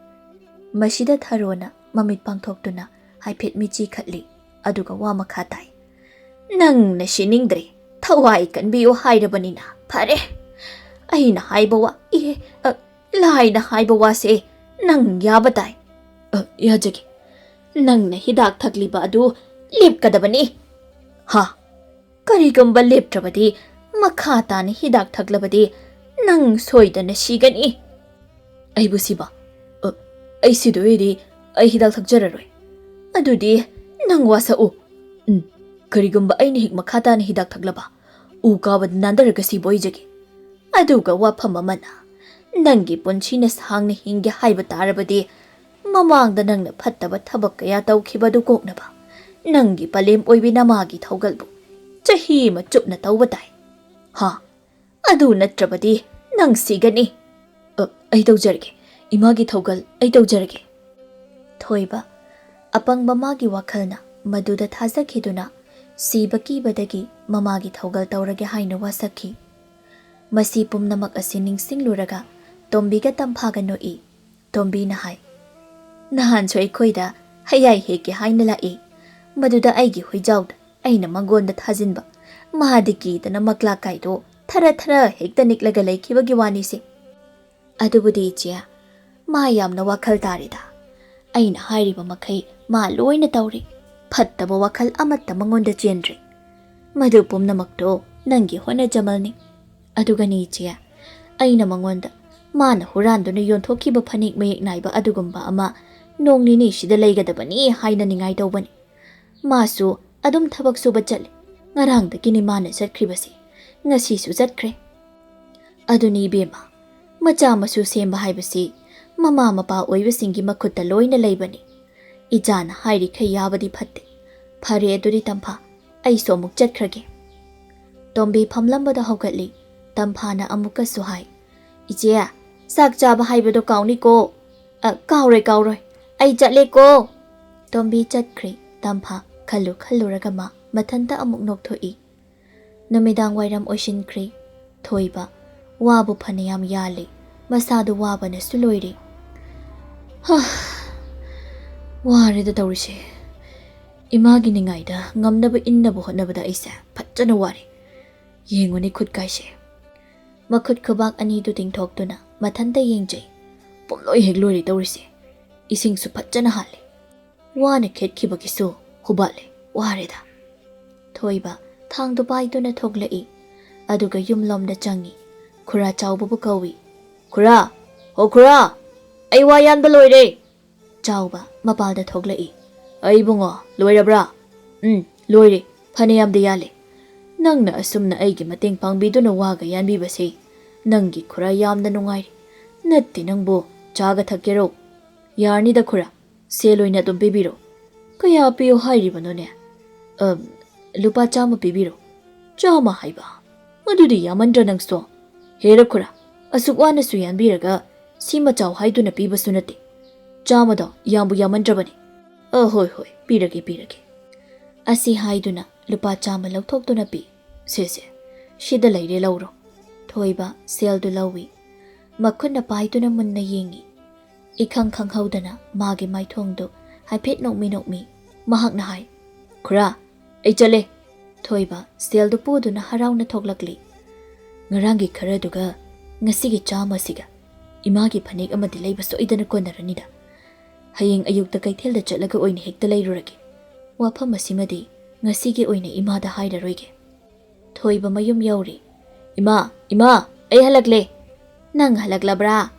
ꯃꯁꯤꯗ ꯊꯔꯣꯅ ꯃꯃꯤꯠ ꯄꯥꯡꯊꯣꯛꯇꯨꯅ ꯍꯥꯏꯐꯦꯠ ꯃꯤꯆꯤ ꯈꯠꯂꯤ ꯑꯗꯨꯒ ꯋꯥ ꯃꯈꯥ ꯇꯥꯏ ꯅꯪꯅ ꯁꯤꯅꯤꯡꯗ꯭ꯔꯦ ꯊꯋꯥꯏ ꯀꯟꯕꯤꯌꯨ ꯍꯥꯏꯔꯕꯅꯤꯅ ꯐꯔꯦ ꯑꯩꯅ ꯍꯥꯏꯕ ꯋꯥ ꯂꯥꯏꯅ ꯍꯥꯏꯕ ꯋꯥꯁꯦ ꯅꯪ ꯌꯥꯕ ꯇꯥꯏ ꯌꯥꯖꯒꯦ ꯅꯪꯅ ꯍꯤꯗꯥꯛ ꯊꯛꯂꯤꯕ ꯑꯗꯨ ꯂꯦꯞꯀꯗꯕꯅꯤ ꯀꯔꯤꯒꯨꯝꯕ ꯂꯦꯞꯇ꯭ꯔꯕꯗꯤ ꯃꯈꯥ ꯇꯥꯅ ꯍꯤꯗꯥꯛ ꯊꯛꯂꯕꯗꯤ ꯅꯪ ꯁꯣꯏꯗꯅ ꯁꯤꯒꯅꯤ ꯑꯩꯕꯨ ꯁꯤꯕ ꯑꯩ ꯁꯤꯗꯣꯏꯗꯤ ꯑꯩ ꯍꯤꯗꯥꯛ ꯊꯛꯆꯔꯔꯣꯏ ꯑꯗꯨꯗꯤ ꯅꯪ ꯋꯥꯁꯛꯎ ꯀꯔꯤꯒꯨꯝꯕ ꯑꯩꯅ ꯍꯦꯛ ꯃꯈꯥ ꯇꯥꯅ ꯍꯤꯗꯥꯛ ꯊꯛꯂꯕ ꯎ ꯀꯥꯕꯗ ꯅꯥꯟꯊꯔꯒ ꯁꯤꯕ ꯑꯣꯏꯖꯒꯦ ꯑꯗꯨꯒ ꯋꯥꯐꯝ ꯑꯃꯅ ꯅꯪꯒꯤ ꯄꯨꯟꯁꯤꯅ ꯁꯥꯡꯅ ꯍꯤꯡꯒꯦ ꯍꯥꯏꯕ ꯇꯥꯔꯕꯗꯤ ꯃꯃꯥꯡꯗ ꯅꯪꯅ ꯐꯠꯇꯕ ꯊꯕꯛ kaya ꯇꯧꯈꯤꯕꯗꯨ ꯀꯣꯛꯅꯕ ꯅꯪꯒꯤ ꯄꯂꯦꯝ ꯑꯣꯏꯕꯤ ꯅꯃꯥꯒꯤ ꯊꯧꯒꯜꯕꯨ ꯆꯍꯤ ꯑꯃ ꯆꯨꯞꯅ ꯇꯧꯕ ꯇꯥꯏ ꯑꯗꯨ ꯅꯠꯇ꯭ꯔꯕꯗꯤ ꯅꯪ ꯁꯤꯒꯅꯤ ꯑꯩ ꯇꯧꯖꯔꯒꯦ ꯏꯃꯥꯒꯤ ꯊꯧꯒꯜ ꯑꯩ ꯇꯧꯖꯔꯒꯦ ꯊꯣꯏꯕ ꯑꯄꯪꯕ ꯃꯥꯒꯤ ꯋꯥꯈꯜꯅ ꯃꯗꯨꯗ ꯊꯥꯖꯈꯤꯗꯨꯅ ꯁꯤꯕ ꯀꯤꯕꯗꯒꯤ ꯃꯃꯥꯒꯤ ꯊꯧꯒꯜ ꯇꯧꯔꯒꯦ ꯍꯥꯏꯅ ꯋꯥꯁꯛꯈꯤ ꯃꯁꯤ ꯄꯨꯝꯅꯃꯛ ꯑꯁꯤ ꯅꯤꯡꯁꯤꯡꯂꯨꯔꯒ ꯇꯣꯝꯕꯤꯒ ꯇꯝꯐꯥꯒ ꯅꯣꯛꯏ ꯇꯣꯝꯕꯤꯅ ꯍꯥꯏ ꯅꯍꯥꯟꯁꯨ ꯑꯩꯈꯣꯏꯗ ꯍꯌꯥꯏ ꯍꯦꯛꯀꯦ ꯍꯥꯏꯅ ꯂꯥꯛꯏ ꯃꯗꯨꯗ ꯑꯩꯒꯤ ꯍꯨꯏꯖꯥꯎꯗ ꯑꯩꯅ ꯃꯪꯒꯣꯟꯗ ꯊꯥꯖꯤꯟꯕ ꯃꯥꯗꯤ ꯀꯤꯗꯅ ꯃꯛꯂꯥ ꯀꯥꯏꯗꯣ ꯊꯔ ꯍꯦꯛꯇ ꯅꯤꯛꯂꯒ ꯂꯩꯈꯤꯕꯒꯤ ꯋꯥꯅꯤꯁꯦ ꯑꯗꯨꯕꯨꯗꯤ ꯏꯆꯦ ꯃꯥ ꯌꯥꯝꯅ ꯋꯥꯈꯜ ꯇꯥꯔꯤꯗ ꯑꯩꯅ ꯍꯥꯏꯔꯤꯕ ꯃꯈꯩ ꯃꯥ ꯂꯣꯏꯅ ꯇꯧꯔꯤ ꯐꯠꯇꯕ ꯋꯥꯈꯜ ꯑꯃꯠꯇ ꯃꯉꯣꯟꯗ ꯆꯦꯟꯗ꯭ꯔꯤ ꯃꯗꯨ ꯄꯨꯝꯅꯃꯛꯇꯣ ꯅꯪꯒꯤ ꯍꯣꯠꯅꯖꯃꯜꯅꯤ ꯑꯗꯨꯒꯅꯤ ꯏꯆꯦ ꯑꯩꯅ ꯃꯉꯣꯟꯗ ꯃꯥꯅ ꯍꯨꯔꯥꯟꯗꯨꯅ ꯌꯣꯟꯊꯣꯛꯈꯤꯕ ꯐꯅꯦꯛ ꯃꯌꯦꯛ ꯅꯥꯏꯕ ꯑꯗꯨꯒꯨꯝꯕ ꯑꯃ ꯅꯣꯡ ꯅꯤꯅꯤꯁꯤꯗ ꯂꯩꯒꯗꯕꯅꯤ ꯍꯥꯏꯅ ꯅꯤꯡꯉꯥꯏ ꯇꯧꯕꯅꯤ꯫ ꯃꯥꯁꯨ ꯑꯗꯨꯝ ꯊꯕꯛ ꯁꯨꯕ ꯆꯠꯂꯤ꯫ ꯉꯔꯥꯡꯗꯒꯤꯅꯤ ꯃꯥꯅ ꯆꯠꯈ꯭ꯔꯤꯕꯁꯤ, ꯉꯁꯤꯁꯨ ꯆꯠꯈ꯭ꯔꯦ꯫ ꯑꯗꯨꯅꯤ ꯏꯕꯦꯝꯃ, ꯃꯆꯥ ꯃꯁꯨ ꯁꯦꯝꯕ ꯍꯥꯏꯕꯁꯤ ꯃꯃꯥ ꯃꯄꯥ ꯑꯣꯏꯕꯁꯤꯡꯒꯤ ꯃꯈꯨꯠꯇ ꯂꯣꯏꯅ ꯂꯩꯕꯅꯤ꯫ ꯏꯆꯥꯅ ꯍꯥꯏꯔꯤꯈꯩ ꯌꯥꯕꯗꯤ ꯐꯠꯇꯦ꯫ ꯐꯔꯦ ꯑꯗꯨꯗꯤ ꯇꯝꯐꯥ, ꯑꯩꯁꯨ ꯑꯃꯨꯛ ꯆꯠꯈ꯭ꯔꯒꯦ꯫ ꯇꯣꯝꯕꯤ ꯐꯝꯂꯝꯕꯗ ꯍꯧꯒꯠꯂꯤ꯫ ꯇꯝꯐꯥꯅ ꯑꯃꯨꯛꯀꯁꯨ ꯍꯥꯏ, ꯏꯆꯦ, ꯆꯥꯛ ꯆꯥꯕ ꯍꯥꯏꯕꯗꯣ ꯀꯥꯎꯅꯤꯀꯣ꯫ ꯀꯥꯎꯔꯣꯏ, ꯑꯩ ꯆꯠꯂꯦꯀꯣ꯫ ꯇꯣꯝꯕꯤ ꯆꯠꯈ꯭ꯔꯦ꯫ ꯇꯝꯐꯥ ꯈꯜꯂꯨꯔꯒ ꯃꯊꯟꯇ ꯑꯃꯨꯛ ꯅꯣꯛꯊꯣꯛꯏ꯫ ꯅꯨꯃꯤꯗꯥꯡ ꯋꯥꯏꯔꯝ ꯑꯣꯏꯁꯤꯟꯈ꯭ꯔꯦ꯫ ꯊꯣꯏꯕ ꯋꯥꯕꯨ ꯐꯅꯌꯥꯝ ꯌꯥꯜꯂꯤ꯫ ꯃꯁꯥꯗꯨ ꯋꯥꯕꯅꯁꯨ ꯂꯣꯏꯔꯦ꯫ ꯋꯥꯔꯦꯗ ꯇꯧꯔꯤꯁꯦ꯫ ꯏꯃꯥꯒꯤ ꯅꯤꯡꯉꯥꯏꯗ ꯉꯝꯅꯕ ꯏꯟꯅꯕ ꯍꯣꯠꯅꯕꯗ ꯑꯩꯁꯦ ꯐꯖꯅ ꯋꯥꯔꯦ꯫ ꯌꯦꯡꯉꯨꯅꯦ ꯈꯨꯠꯀꯥꯏꯁꯦ꯫ ꯃꯈꯨꯠ ꯈꯨꯕꯥꯛ ꯑꯅꯤꯗꯨ ꯇꯤꯡꯊꯣꯛꯇꯨꯅ ꯃꯊꯟꯇ ꯌꯦꯡꯖꯩ꯫ ꯄꯨꯝꯂꯣꯏ ꯍꯦꯛ ꯂꯣꯏꯔꯦ ꯇꯧꯔꯤꯁꯦ꯫ ꯏꯁꯤꯡꯁꯨ ꯐꯖꯅ ꯍꯥꯜꯂꯦ꯫ ꯋꯥꯅ ꯈꯦꯠꯈꯤꯕꯒꯤꯁꯨ ꯍꯨꯕꯥꯠꯂꯦ꯫ ꯋꯥꯔꯦꯗ꯫ ꯊꯣꯏꯕ ꯊꯥꯡꯗꯨ ꯄꯥꯏꯗꯨꯅ ꯊꯣꯛꯂꯛꯏ꯫ ꯑꯗꯨꯒ ꯌꯨꯝꯂꯣꯝꯗ ꯆꯪꯉꯤ꯫ ꯈꯨꯔꯥ ꯆꯥꯎꯕꯕꯨ ꯀꯧꯏ꯫ ꯈꯨꯔꯥ, ꯍꯣ ꯈꯨꯔꯥ, ꯑꯩ ꯋꯥ ꯌꯥꯟꯕ ꯂꯣꯏꯔꯦ꯫ ꯆꯥꯎꯕ ꯃꯄꯥꯜꯗ ꯊꯣꯛꯂꯛꯏ꯫ ꯏꯕꯨꯡꯉꯣ, ꯂꯣꯏꯔꯕ꯭ꯔꯥ? ꯂꯣꯏꯔꯦ, ꯐꯅꯌꯥꯝꯗꯤ ꯌꯥꯜꯂꯦ꯫ ꯅꯪꯅ ꯑꯁꯨꯝꯅ ꯑꯩꯒꯤ ꯃꯇꯦꯡ ꯄꯥꯡꯕꯤꯗꯨꯅ ꯋꯥꯒ ꯌꯥꯟꯕꯤꯕꯁꯦ ꯅꯪꯒꯤ ꯈꯨꯔꯥ ꯌꯥꯝꯅ ꯅꯨꯡꯉꯥꯏꯔꯦ꯫ ꯅꯠꯇꯦ ꯅꯪꯕꯨ ꯆꯥꯒ ꯊꯛꯀꯦꯔꯣ? ꯌꯥꯔꯅꯤꯗ ꯈꯨꯔꯥ, ꯁꯦꯜ ꯑꯣꯏꯅ ꯑꯗꯨꯝ ꯄꯤꯕꯤꯔꯣ꯫ ꯀꯌꯥ ꯄꯤꯌꯣ ꯍꯥꯏꯔꯤꯕꯅꯣꯅꯦ? ꯂꯨꯄꯥ 100 ꯄꯤꯕꯤꯔꯣ꯫ 100 ꯍꯥꯏꯕ? ꯑꯗꯨꯗꯤ ꯌꯥꯝꯃꯟꯗ꯭ꯔ ꯅꯪꯁꯨ? ꯍꯦꯔ ꯈꯨꯔꯥ, ꯑꯁꯨꯛ ꯋꯥꯅꯁꯨ ꯌꯥꯟꯕꯤꯔꯒ ꯁꯤꯃ ꯆꯥꯎ ꯍꯥꯏꯗꯨꯅ ꯄꯤꯕꯁꯨ ꯅꯠꯇꯦ꯫ 100ꯗꯣ ꯌꯥꯝꯕꯨ ꯌꯥꯝꯃꯟꯗ꯭ꯔꯕꯅꯤ꯫ ꯍꯣꯏ, ꯄꯤꯔꯒꯦ꯫ ꯑꯁꯤ ꯍꯥꯏꯗꯨꯅ ꯂꯨꯄꯥ 100 ꯂꯧꯊꯣꯛꯇꯨꯅ ꯄꯤ꯫ ꯁꯦ, ꯁꯤꯗ ꯂꯩꯔꯦ, ꯂꯧꯔꯣ꯫ ꯊꯣꯏꯕ ꯁꯦꯜꯗꯨ ꯂꯧꯏ꯫ ꯃꯈꯨꯠꯅ ꯄꯥꯏꯗꯨꯅ ꯃꯨꯟꯅ ꯌꯦꯡꯏ꯫ ꯏꯈꯪ ꯈꯪꯍꯧꯗꯅ ꯃꯥꯒꯤ ꯃꯥꯏꯊꯣꯡꯗꯨ ꯍꯥꯏꯐꯦꯠ ꯅꯣꯛꯃꯤ꯫ ꯃꯍꯥꯛꯅ ꯍꯥꯏ, ꯈꯨꯔꯥ, ꯑꯩ ꯆꯠꯂꯦ꯫ ꯊꯣꯏꯕ ꯁꯦꯜꯗꯨ ꯄꯨꯗꯨꯅ ꯍꯔꯥꯎꯅ ꯊꯣꯛꯂꯛꯂꯤ꯫ ꯉꯔꯥꯡꯒꯤ ꯈꯔꯗꯨꯒ ꯉꯁꯤꯒꯤ 100 ꯏꯃꯥꯒꯤ ꯐꯅꯦꯛ ꯑꯃꯗꯤ ꯂꯩꯕ ꯁꯣꯏꯗꯅ ꯀꯣꯟꯅꯔꯅꯤꯗ꯫ ꯍꯌꯦꯡ ꯑꯌꯨꯛꯇ ꯀꯩꯊꯦꯜꯗ ꯆꯠꯂꯒ ꯑꯣꯏꯅ ꯍꯦꯛꯇ ꯂꯩꯔꯨꯔꯒꯦ꯫ ꯋꯥꯐꯝ ꯑꯁꯤꯃꯗꯤ ꯉꯁꯤꯒꯤ ꯑꯣꯏꯅ ꯏꯃꯥꯗ ꯍꯥꯏꯔꯔꯣꯏꯒꯦ꯫ ꯊꯣꯏꯕ ꯃꯌꯨꯝ ꯌꯧꯔꯤ꯫ ꯏꯃꯥ, ꯑꯩ ꯍꯜꯂꯛꯂꯦ꯫ ꯅꯪ ꯍꯜꯂꯛꯂꯕ꯭ꯔꯥ?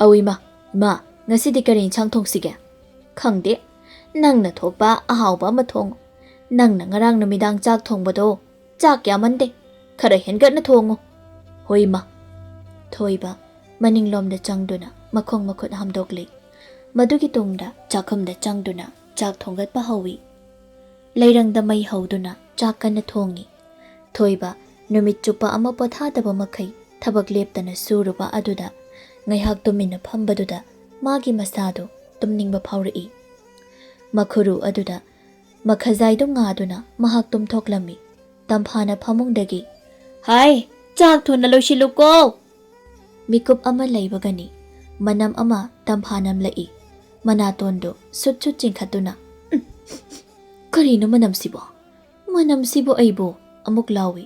ꯏꯃꯥ, ꯉꯁꯤꯗꯤ ꯀꯔꯤ ꯏꯟꯁꯥꯡ ꯊꯣꯡꯁꯤꯒꯦ? ꯈꯪꯗꯦ, ꯅꯪꯅ ꯊꯣꯛꯄ ꯑꯍꯥꯎꯕ ꯑꯃ ꯊꯣꯡꯉꯨ꯫ ꯅꯪꯅ ꯉꯔꯥꯡ ꯅꯨꯃꯤꯗꯥꯡ ꯆꯥꯛ ꯊꯣꯡꯕꯗꯣ ꯆꯥꯛ ꯌꯥꯝꯃꯟꯗꯦ, ꯈꯔ ꯍꯦꯟꯒꯠꯅ ꯊꯣꯡꯉꯨ꯫ ꯍꯣꯏ ꯏꯃꯥ꯫ ꯊꯣꯏꯕ ꯃꯅꯤꯡꯂꯣꯝꯗ ꯆꯪꯗꯨꯅ ꯃꯈꯣꯡ ꯃꯈꯨꯠ ꯍꯥꯝꯗꯣꯛꯂꯤ꯫ ꯃꯗꯨꯒꯤ ꯇꯨꯡꯗ ꯆꯥꯛꯈꯨꯝꯗ ꯆꯪꯗꯨꯅ ꯆꯥꯛ ꯊꯣꯡꯒꯠꯄ ꯍꯧꯏ꯫ ꯂꯩꯔꯪꯗ ꯃꯩ ꯍꯧꯗꯨꯅ ꯆꯥꯛ ꯀꯟꯅ ꯊꯣꯡꯏ꯫ ꯊꯣꯏꯕ ꯅꯨꯃꯤꯠ ꯆꯨꯞꯄ ꯑꯃ ꯄꯣꯊꯥꯗꯕ ꯃꯈꯩ ꯊꯕꯛ ꯂꯦꯞꯇꯅ ꯁꯨꯔꯨꯕ ꯑꯗꯨꯗ ꯉꯥꯏꯍꯥꯛ ꯇꯨꯃꯤꯟꯅ ꯐꯝꯕꯗꯨꯗ ꯃꯥꯒꯤ ꯃꯁꯥꯗꯨ ꯇꯨꯝꯅꯤꯡꯕ ꯐꯥꯎꯔꯛꯏ꯫ ꯃꯈꯨꯔꯨ ꯑꯗꯨꯗ ꯃꯈꯖꯥꯏꯗꯨ ꯉꯥꯗꯨꯅ ꯃꯍꯥꯛ ꯇꯨꯝꯊꯣꯛꯂꯝꯃꯤ꯫ ꯇꯝꯐꯥꯅ ꯐꯃꯨꯡꯗꯒꯤ, ꯍꯥꯏ, ꯆꯥꯛ ꯊꯨꯅ ꯂꯣꯏꯁꯤꯜꯂꯨꯀꯣ꯫ ꯃꯤꯀꯨꯞ ꯑꯃ ꯂꯩꯕꯒꯅꯤ ꯃꯅꯝ ꯑꯃ ꯇꯝꯐꯥ ꯅꯝꯂꯛꯏ꯫ ꯃꯅꯥꯇꯣꯟꯗꯨ ꯁꯨꯠ ꯆꯤꯡꯈꯠꯇꯨꯅ, ꯀꯔꯤꯅꯣ ꯃꯅꯝꯁꯤꯕꯣ? ꯃꯅꯝꯁꯤꯕꯨ ꯑꯩꯕꯨ ꯑꯃꯨꯛ ꯂꯥꯎꯏ꯫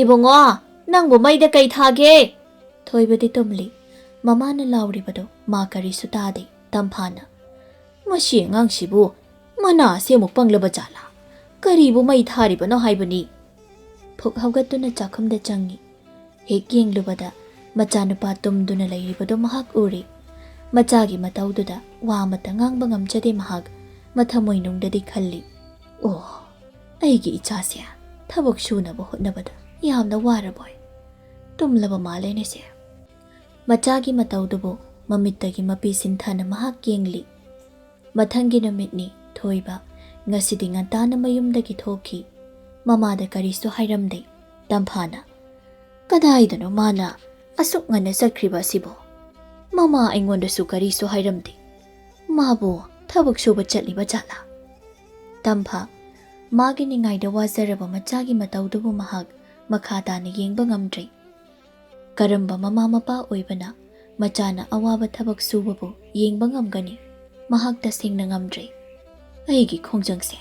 ꯏꯕꯨꯡꯉꯣ, ꯅꯪꯕꯨ ꯃꯩꯗ ꯀꯩ ꯊꯥꯒꯦ? ꯊꯣꯏꯕꯗꯤ ꯇꯨꯝꯂꯤ꯫ ꯃꯃꯥꯅ ꯂꯥꯎꯔꯤꯕꯗꯣ ꯃꯥ ꯀꯔꯤꯁꯨ ꯇꯥꯗꯦ꯫ ꯇꯝꯐꯥꯅ, ꯃꯁꯤ ꯑꯉꯥꯡꯁꯤꯕꯨ ꯃꯅꯥꯁꯦ ꯑꯃꯨꯛ ꯄꯪꯂꯕ ꯖꯥꯠꯂꯥ? ꯀꯔꯤꯕꯨ ꯃꯩ ꯊꯥꯔꯤꯕꯅꯣ ꯍꯥꯏꯕꯅꯤ? ꯐꯨꯛ ꯍꯧꯒꯠꯇꯨꯅ ꯆꯥꯛꯈꯨꯝꯗ ꯆꯪꯏ꯫ ꯍꯦꯛ ꯌꯦꯡꯂꯨꯕꯗ ꯃꯆꯥꯅꯨꯄꯥ ꯇꯨꯝꯗꯨꯅ ꯂꯩꯔꯤꯕꯗꯨ ꯃꯍꯥꯛ ꯎꯔꯤ꯫ ꯃꯆꯥꯒꯤ ꯃꯇꯧꯗꯨꯗ ꯋꯥ ꯑꯃꯠꯇ ꯉꯥꯡꯕ ꯉꯝꯖꯗꯦ ꯃꯍꯥꯛ꯫ ꯃꯊꯃꯣꯏꯅꯨꯡꯗꯗꯤ ꯈꯜꯂꯤ, ꯑꯩꯒꯤ ꯏꯆꯥꯁꯦ ꯊꯕꯛ ꯁꯨꯅꯕ ꯍꯣꯠꯅꯕꯗ ꯌꯥꯝꯅ ꯋꯥꯔꯕꯣꯏ꯫ ꯇꯨꯝꯂꯕ ꯃꯥꯜꯂꯦꯅꯦꯁꯦ꯫ ꯃꯆꯥꯒꯤ ꯃꯇꯧꯗꯨꯕꯨ ꯃꯃꯤꯠꯇꯒꯤ ꯃꯄꯤ ꯁꯤꯟꯊꯅ ꯃꯍꯥꯛ ꯌꯦꯡꯂꯤ꯫ ꯃꯊꯪꯒꯤ ꯅꯨꯃꯤꯠꯅꯤ꯫ ꯊꯣꯏꯕ ꯉꯁꯤꯗꯤ ꯉꯟꯇꯥꯅ ꯃꯌꯨꯝꯗꯒꯤ ꯊꯣꯛꯈꯤ꯫ ꯃꯃꯥꯗ ꯀꯔꯤꯁꯨ ꯍꯥꯏꯔꯝꯗꯦ꯫ ꯇꯝꯐꯥꯅ, ꯀꯗꯥꯏꯗꯅꯣ ꯃꯥꯅ ꯑꯁꯨꯛ ꯉꯟꯅ ꯆꯠꯈ꯭ꯔꯤꯕ ꯑꯁꯤꯕꯣ? ꯃꯃꯥ ꯑꯩꯉꯣꯟꯗꯁꯨ ꯀꯔꯤꯁꯨ ꯍꯥꯏꯔꯝꯗꯦ꯫ ꯃꯥꯕꯨ ꯊꯕꯛ ꯁꯨꯕ ꯆꯠꯂꯤꯕ ꯖꯥꯠꯂꯥ? ꯇꯝꯐꯥ ꯃꯥꯒꯤ ꯅꯤꯡꯉꯥꯏꯗ ꯋꯥꯖꯔꯕ ꯃꯆꯥꯒꯤ ꯃꯇꯧꯗꯨꯕꯨ ꯃꯍꯥꯛ ꯃꯈꯥ ꯇꯥꯅ ꯌꯦꯡꯕ ꯉꯝꯗ꯭ꯔꯦ꯫ ꯀꯔꯝꯕ ꯃꯃꯥ ꯃꯄꯥ ꯑꯣꯏꯕꯅ ꯃꯆꯥꯅ ꯑꯋꯥꯕ ꯊꯕꯛ ꯁꯨꯕꯕꯨ ꯌꯦꯡꯕ ꯉꯝꯒꯅꯤ? ꯃꯍꯥꯛ ꯇꯁꯦꯡꯅ ꯉꯝꯗ꯭ꯔꯦ꯫ ꯑꯩꯒꯤ ꯈꯣꯡꯖꯪꯁꯦ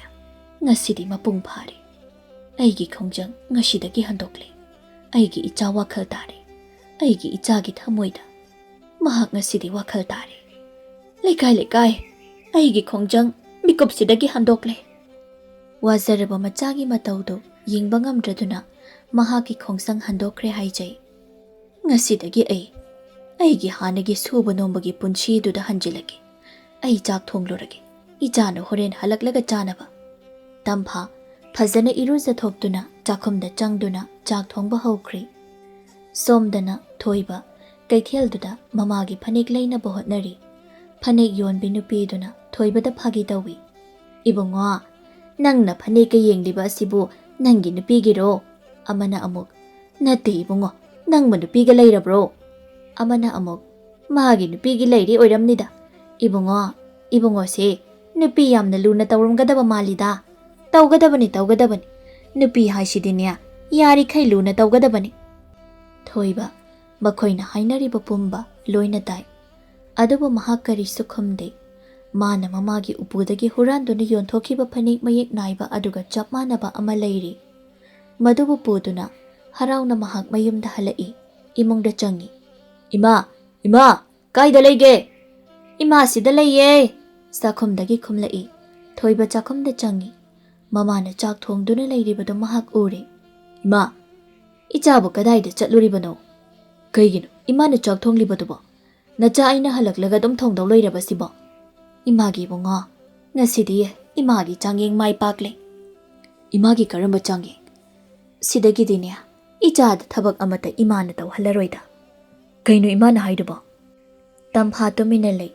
ꯉꯁꯤꯗꯤ ꯃꯄꯨꯡ ꯐꯥꯔꯦ꯫ ꯑꯩꯒꯤ ꯈꯣꯡꯖꯪ ꯉꯁꯤꯗꯒꯤ ꯍꯟꯗꯣꯛꯂꯦ꯫ ꯑꯩꯒꯤ ꯏꯆꯥ ꯋꯥꯈꯜ ꯇꯥꯔꯦ꯫ ꯑꯩꯒꯤ ꯏꯆꯥꯒꯤ ꯊꯃꯣꯏꯗ ꯃꯍꯥꯛ ꯉꯁꯤꯗꯤ ꯋꯥꯈꯜ ꯇꯥꯔꯦ꯫ ꯂꯩꯀꯥꯏ, ꯑꯩꯒꯤ ꯈꯣꯡꯖꯪ ꯃꯤꯀꯨꯞꯁꯤꯗꯒꯤ ꯍꯟꯗꯣꯛꯂꯦ꯫ ꯋꯥꯖꯔꯕ ꯃꯆꯥꯒꯤ ꯃꯇꯧꯗꯨ ꯌꯦꯡꯕ ꯉꯝꯗ꯭ꯔꯗꯨꯅ ꯃꯍꯥꯛꯀꯤ ꯈꯣꯡꯖꯪ ꯍꯟꯗꯣꯛꯈ꯭ꯔꯦ ꯍꯥꯏꯖꯩ꯫ ꯉꯁꯤꯗꯒꯤ ꯑꯩꯒꯤ ꯍꯥꯟꯅꯒꯤ ꯁꯨꯕ ꯅꯣꯝꯕꯒꯤ ꯄꯨꯟꯁꯤꯗꯨꯗ ꯍꯟꯖꯤꯜꯂꯒꯦ꯫ ꯑꯩ ꯆꯥꯛ ꯊꯣꯡꯂꯨꯔꯒꯦ, ꯏꯆꯥꯅ ꯍꯣꯔꯦꯟ ꯍꯜꯂꯛꯂꯒ ꯆꯥꯅꯕ꯫ ꯇꯝꯐꯥ ꯐꯖꯅ ꯏꯔꯨꯖꯊꯣꯛꯇꯨꯅ ꯆꯥꯛꯈꯨꯝꯗ ꯆꯪꯗꯨꯅ ꯆꯥꯛ ꯊꯣꯡꯕ ꯍꯧꯈ꯭ꯔꯦ꯫ ꯁꯣꯝꯗꯅ ꯊꯣꯏꯕ ꯀꯩꯊꯦꯜꯗꯨꯗ ꯃꯃꯥꯒꯤ ꯐꯅꯦꯛ ꯂꯩꯅꯕ ꯍꯣꯠꯅꯔꯤ꯫ ꯐꯅꯦꯛ ꯌꯣꯟꯕꯤ ꯅꯨꯄꯤꯗꯨꯅ ꯊꯣꯏꯕꯗ ꯐꯥꯒꯤ ꯇꯧꯏ꯫ "ꯏꯕꯨꯡꯉꯣ, ꯅꯪꯅ ꯐꯅꯦꯛꯀ ꯌꯦꯡꯂꯤꯕ ꯑꯁꯤꯕꯨ ꯅꯪꯒꯤ ꯅꯨꯄꯤꯒꯤꯔꯣ?" ꯑꯃꯅ ꯑꯃꯨꯛ, "ꯅꯠꯇꯦ ꯏꯕꯨꯡꯉꯣ, ꯅꯪꯕꯨ ꯅꯨꯄꯤꯒ ꯂꯩꯔꯕ꯭ꯔꯣ?" ꯑꯃꯅ ꯑꯃꯨꯛ, "ꯃꯥꯒꯤ ꯅꯨꯄꯤꯒꯤ ꯂꯩꯔꯤ ꯑꯣꯏꯔꯝꯅꯤꯗ꯫ ꯏꯕꯨꯡꯉꯣꯁꯦ ꯅꯨꯄꯤ ꯌꯥꯝꯅ ꯂꯨꯅ ꯇꯧꯔꯝꯒꯗꯕ ꯃꯥꯜꯂꯤꯗ꯫ ꯇꯧꯒꯗꯕꯅꯤ. ꯅꯨꯄꯤ ꯍꯥꯏꯁꯤꯗꯤꯅꯦ ꯌꯥꯔꯤꯈꯩ ꯂꯨꯅ ꯇꯧꯒꯗꯕꯅꯤ." ꯊꯣꯏꯕ ꯃꯈꯣꯏꯅ ꯍꯥꯏꯅꯔꯤꯕ ꯄꯨꯝꯕ ꯂꯣꯏꯅ ꯇꯥꯏ, ꯑꯗꯨꯕꯨ ꯃꯍꯥꯛ ꯀꯔꯤꯁꯨ ꯈꯨꯝꯗꯦ꯫ ꯃꯥꯅ ꯃꯃꯥꯒꯤ ꯎꯄꯨꯗꯒꯤ ꯍꯨꯔꯥꯟꯗꯨꯅ ꯌꯣꯟꯊꯣꯛꯈꯤꯕ ꯐꯅꯦꯛ ꯃꯌꯦꯛ ꯅꯥꯏꯕ ꯑꯗꯨꯒ ꯆꯞ ꯃꯥꯟꯅꯕ ꯑꯃ ꯂꯩꯔꯤ꯫ ꯃꯗꯨꯕꯨ ꯄꯨꯗꯨꯅ ꯍꯔꯥꯎꯅ ꯃꯍꯥꯛ ꯃꯌꯨꯝꯗ ꯍꯜꯂꯛꯏ꯫ ꯏꯃꯨꯡꯗ ꯆꯪꯏ꯫ "ꯏꯃꯥ, ꯀꯥꯏꯗ ꯂꯩꯒꯦ?" "ꯏꯃꯥ ꯁꯤꯗ ꯂꯩꯌꯦ," ꯆꯥꯛꯈꯨꯝꯗꯒꯤ ꯈꯨꯝꯂꯛꯏ꯫ ꯊꯣꯏꯕ ꯆꯥꯛꯈꯨꯝꯗ ꯆꯪꯏ꯫ ꯃꯃꯥꯅ ꯆꯥꯛ ꯊꯣꯡꯗꯨꯅ ꯂꯩꯔꯤꯕꯗꯨ ꯃꯍꯥꯛ ꯎꯔꯦ꯫ "ꯏꯃꯥ, ꯏꯆꯥꯕꯨ ꯀꯗꯥꯏꯗ ꯆꯠꯂꯨꯔꯤꯕꯅꯣ? ꯀꯩꯒꯤꯅꯣ ꯏꯃꯥꯅ ꯆꯥꯛ ꯊꯣꯡꯂꯤꯕꯗꯨꯕꯣ? ꯅꯆꯥ ꯑꯩꯅ ꯍꯜꯂꯛꯂꯒ ꯑꯗꯨꯝ ꯊꯣꯡꯗꯧ ꯂꯩꯔꯕꯁꯤꯕꯣ?" "ꯏꯃꯥꯒꯤ ꯏꯕꯨꯡꯉꯣ, ꯉꯁꯤꯗꯤ ꯏꯃꯥꯒꯤ ꯆꯥꯡꯌꯦꯡ ꯃꯥꯏ ꯄꯥꯛꯂꯦ." "ꯏꯃꯥꯒꯤ ꯀꯔꯝꯕ ꯆꯥꯡꯌꯦꯡ?" "ꯁꯤꯗꯒꯤꯗꯤꯅꯦ ꯏꯆꯥꯗ ꯊꯕꯛ ꯑꯃꯠꯇ ꯏꯃꯥꯅ ꯇꯧꯍꯜꯂꯔꯣꯏꯗ." "ꯀꯩꯅꯣ ꯏꯃꯥꯅ ꯍꯥꯏꯗꯨꯕꯣ?" ꯇꯝꯐꯥ ꯇꯨꯃꯤꯟꯅ ꯂꯩ꯫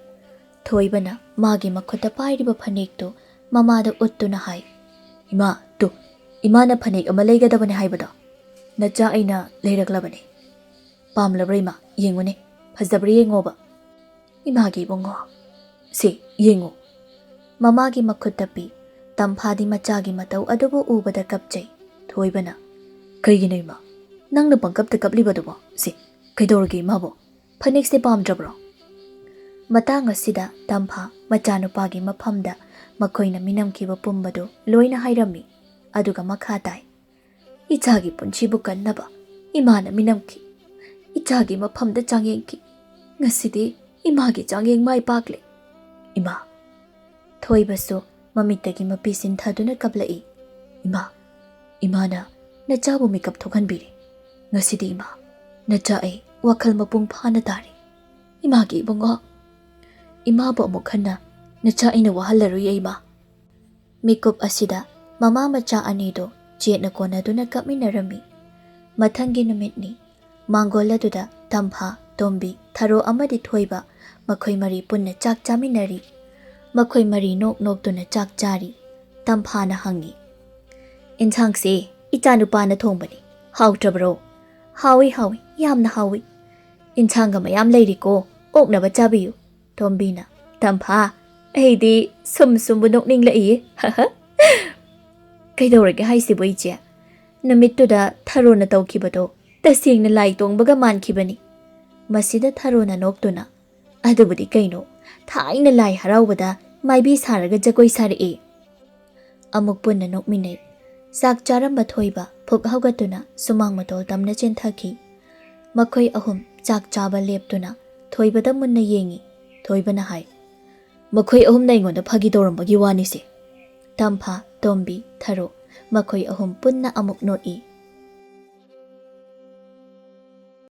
ꯊꯣꯏꯕꯅ ꯃꯥꯒꯤ ꯃꯈꯨꯠꯇ ꯄꯥꯏꯔꯤꯕ ꯐꯅꯦꯛꯇꯨ ꯃꯃꯥꯗ ꯎꯠꯇꯨꯅ ꯍꯥꯏ, "ꯏꯃꯥꯅ ꯐꯅꯦꯛ ꯑꯃ ꯂꯩꯒꯗꯕꯅꯤ ꯍꯥꯏꯕꯗꯣ ꯅꯆꯥ ꯑꯩꯅ ꯂꯩꯔꯛꯂꯕꯅꯤ. ꯄꯥꯝꯂꯕ꯭ꯔꯥ ꯏꯃꯥ? ꯌꯦꯡꯉꯨꯅꯦ, ꯐꯖꯕ꯭ꯔꯥ ꯌꯦꯡꯉꯣꯕ." "ꯏꯃꯥꯒꯤ ꯏꯕꯨꯡꯉꯣ, ꯁꯤ ꯌꯦꯡꯉꯨ." ꯃꯃꯥꯒꯤ ꯃꯈꯨꯠꯇ ꯄꯤ꯫ ꯇꯝꯐꯥꯗꯤ ꯃꯆꯥꯒꯤ ꯃꯇꯧ ꯑꯗꯨꯕꯨ ꯎꯕꯗ ꯀꯞꯆꯩ꯫ ꯊꯣꯏꯕꯅ, "ꯀꯩꯒꯤꯅꯣ ꯏꯃꯥ? ꯅꯪꯅ ꯄꯪꯀꯞꯇ ꯀꯞꯂꯤꯕꯗꯨꯕꯣ? ꯁꯤ ꯀꯩꯗꯧꯔꯒꯦ ꯏꯃꯥꯕꯣ? ꯐꯅꯦꯛꯁꯦ ꯄꯥꯝꯗ꯭ꯔꯕ꯭ꯔꯣ?" ꯃꯇꯥꯡ ꯑꯁꯤꯗ ꯇꯝꯐꯥ ꯃꯆꯥꯅꯨꯄꯥꯒꯤ ꯃꯐꯝꯗ ꯃꯈꯣꯏꯅ ꯃꯤꯅꯝꯈꯤꯕ ꯄꯨꯝꯕꯗꯨ ꯂꯣꯏꯅ ꯍꯥꯏꯔꯝꯃꯤ꯫ ꯑꯗꯨꯒ ꯃꯈꯥ ꯇꯥꯏ, "ꯏꯆꯥꯒꯤ ꯄꯨꯟꯁꯤꯕꯨ ꯀꯟꯅꯕ ꯏꯃꯥꯅ ꯃꯤꯅꯝꯈꯤ, ꯏꯆꯥꯒꯤ ꯃꯐꯝꯗ ꯆꯥꯡꯌꯦꯡꯈꯤ꯫ ꯉꯁꯤꯗꯤ ꯏꯃꯥꯒꯤ ꯆꯥꯡꯌꯦꯡ ꯃꯥꯏ ꯄꯥꯛꯂꯦ, ꯏꯃꯥ." ꯊꯣꯏꯕꯁꯨ ꯃꯃꯤꯠꯇꯒꯤ ꯃꯄꯤ ꯁꯤꯟꯊꯗꯨꯅ ꯀꯞꯂꯛꯏ꯫ "ꯏꯃꯥꯅ ꯅꯆꯥꯕꯨ ꯃꯤꯀꯞ ꯊꯣꯛꯍꯟꯕꯤꯔꯦ꯫ ꯉꯁꯤꯗꯤ ꯏꯃꯥ, ꯅꯆꯥ ꯑꯩ ꯋꯥꯈꯜ ꯃꯄꯨꯡ ꯐꯥꯅ ꯇꯥꯔꯤ. ꯏꯃꯥꯒꯤ ꯏꯕꯨꯡꯉꯣ, ꯏꯃꯥꯕꯨ ꯑꯃꯨꯛ ꯍꯟꯅ ꯅꯆꯥ ꯑꯩꯅ ꯋꯥꯍꯜꯂꯔꯣꯏꯌꯦ ꯏꯃꯥ." ꯃꯤꯀꯨꯞ ꯑꯁꯤꯗ ꯃꯃꯥ ꯃꯆꯥ ꯑꯅꯤꯗꯨ ꯆꯦꯠꯅ ꯀꯣꯟꯅꯗꯨꯅ ꯀꯞꯃꯤꯟꯅꯔꯝꯃꯤ꯫ ꯃꯊꯪꯒꯤ ꯅꯨꯃꯤꯠꯅꯤ꯫ ꯃꯥꯡꯒꯣꯜ ꯑꯗꯨꯗ ꯇꯝꯐꯥ, ꯇꯣꯝꯕꯤ, ꯊꯔꯣ ꯑꯃꯗꯤ ꯊꯣꯏꯕ ꯃꯈꯣꯏ ꯃꯔꯤ ꯄꯨꯟꯅ ꯆꯥꯛ ꯆꯥꯃꯤꯟꯅꯔꯤ꯫ ꯃꯈꯣꯏ ꯃꯔꯤ ꯅꯣꯛ ꯅꯣꯛꯇꯨꯅ ꯆꯥꯛ ꯆꯥꯔꯤ꯫ ꯇꯝꯐꯥꯅ ꯍꯪꯏ, "ꯏꯟꯁꯥꯡꯁꯦ ꯏꯆꯥꯅꯨꯄꯥꯅ ꯊꯣꯡꯕꯅꯤ, ꯍꯥꯎꯇ꯭ꯔꯕ꯭ꯔꯣ?" "ꯍꯥꯎꯏ, ꯌꯥꯝꯅ ꯍꯥꯎꯏ." "ꯏꯟꯁꯥꯡꯒ ꯃꯌꯥꯝ ꯂꯩꯔꯤꯀꯣ, ꯑꯣꯛꯅꯕ ꯆꯥꯕꯤꯌꯨ." ꯇꯣꯝꯕꯤꯅ, "ꯇꯝꯐꯥ, ꯑꯩꯗꯤ ꯁꯨꯝꯕꯨ ꯅꯣꯛꯅꯤꯡꯂꯛꯏꯌꯦ, "ꯀꯩꯗꯧꯔꯒꯦ ꯍꯥꯏꯁꯤꯕꯣ ꯏꯆꯦ? ꯅꯨꯃꯤꯠꯇꯨꯗ ꯊꯔꯣꯅ ꯇꯧꯈꯤꯕꯗꯣ ꯇꯁꯦꯡꯅ ꯂꯥꯏ ꯇꯣꯡꯕꯒ ꯃꯥꯟꯈꯤꯕꯅꯤ." ꯃꯁꯤꯗ ꯊꯔꯣꯅ ꯅꯣꯛꯇꯨꯅ, "ꯑꯗꯨꯕꯨꯗꯤ ꯀꯩꯅꯣ, ꯊꯥꯏꯅ ꯂꯥꯏ ꯍꯔꯥꯎꯕꯗ ꯃꯥꯏꯕꯤ ꯁꯥꯔꯒ ꯖꯒꯣꯏ ꯁꯥꯔꯛꯑꯦ." ꯑꯃꯨꯛ ꯄꯨꯟꯅ ꯅꯣꯛꯃꯤꯟꯅꯩ꯫ ꯆꯥꯛ ꯆꯥꯔꯝꯕ ꯊꯣꯏꯕ ꯐꯨꯛ ꯍꯧꯒꯠꯇꯨꯅ ꯁꯨꯃꯥꯡ ꯃꯇꯣꯜ ꯇꯝꯅ ꯆꯦꯟꯊꯈꯤ꯫ ꯃꯈꯣꯏ ꯑꯍꯨꯝ ꯆꯥꯛ ꯆꯥꯕ ꯂꯦꯞꯇꯨꯅ ꯊꯣꯏꯕꯗ ꯃꯨꯟꯅ ꯌꯦꯡꯏ꯫ ꯊꯣꯏꯕꯅ ꯍꯥꯏ, "ꯃꯈꯣꯏ ꯑꯍꯨꯝꯅ ꯑꯩꯉꯣꯟꯗ ꯐꯥꯒꯤ ꯇꯧꯔꯝꯕꯒꯤ ꯋꯥꯅꯤꯁꯦ." ꯇꯝꯐꯥ, ꯇꯣꯝꯕꯤ, ꯊꯔꯣ ꯃꯈꯣꯏ ꯑꯍꯨꯝ ꯄꯨꯟꯅ ꯑꯃꯨꯛ ꯅꯣꯛꯏ꯫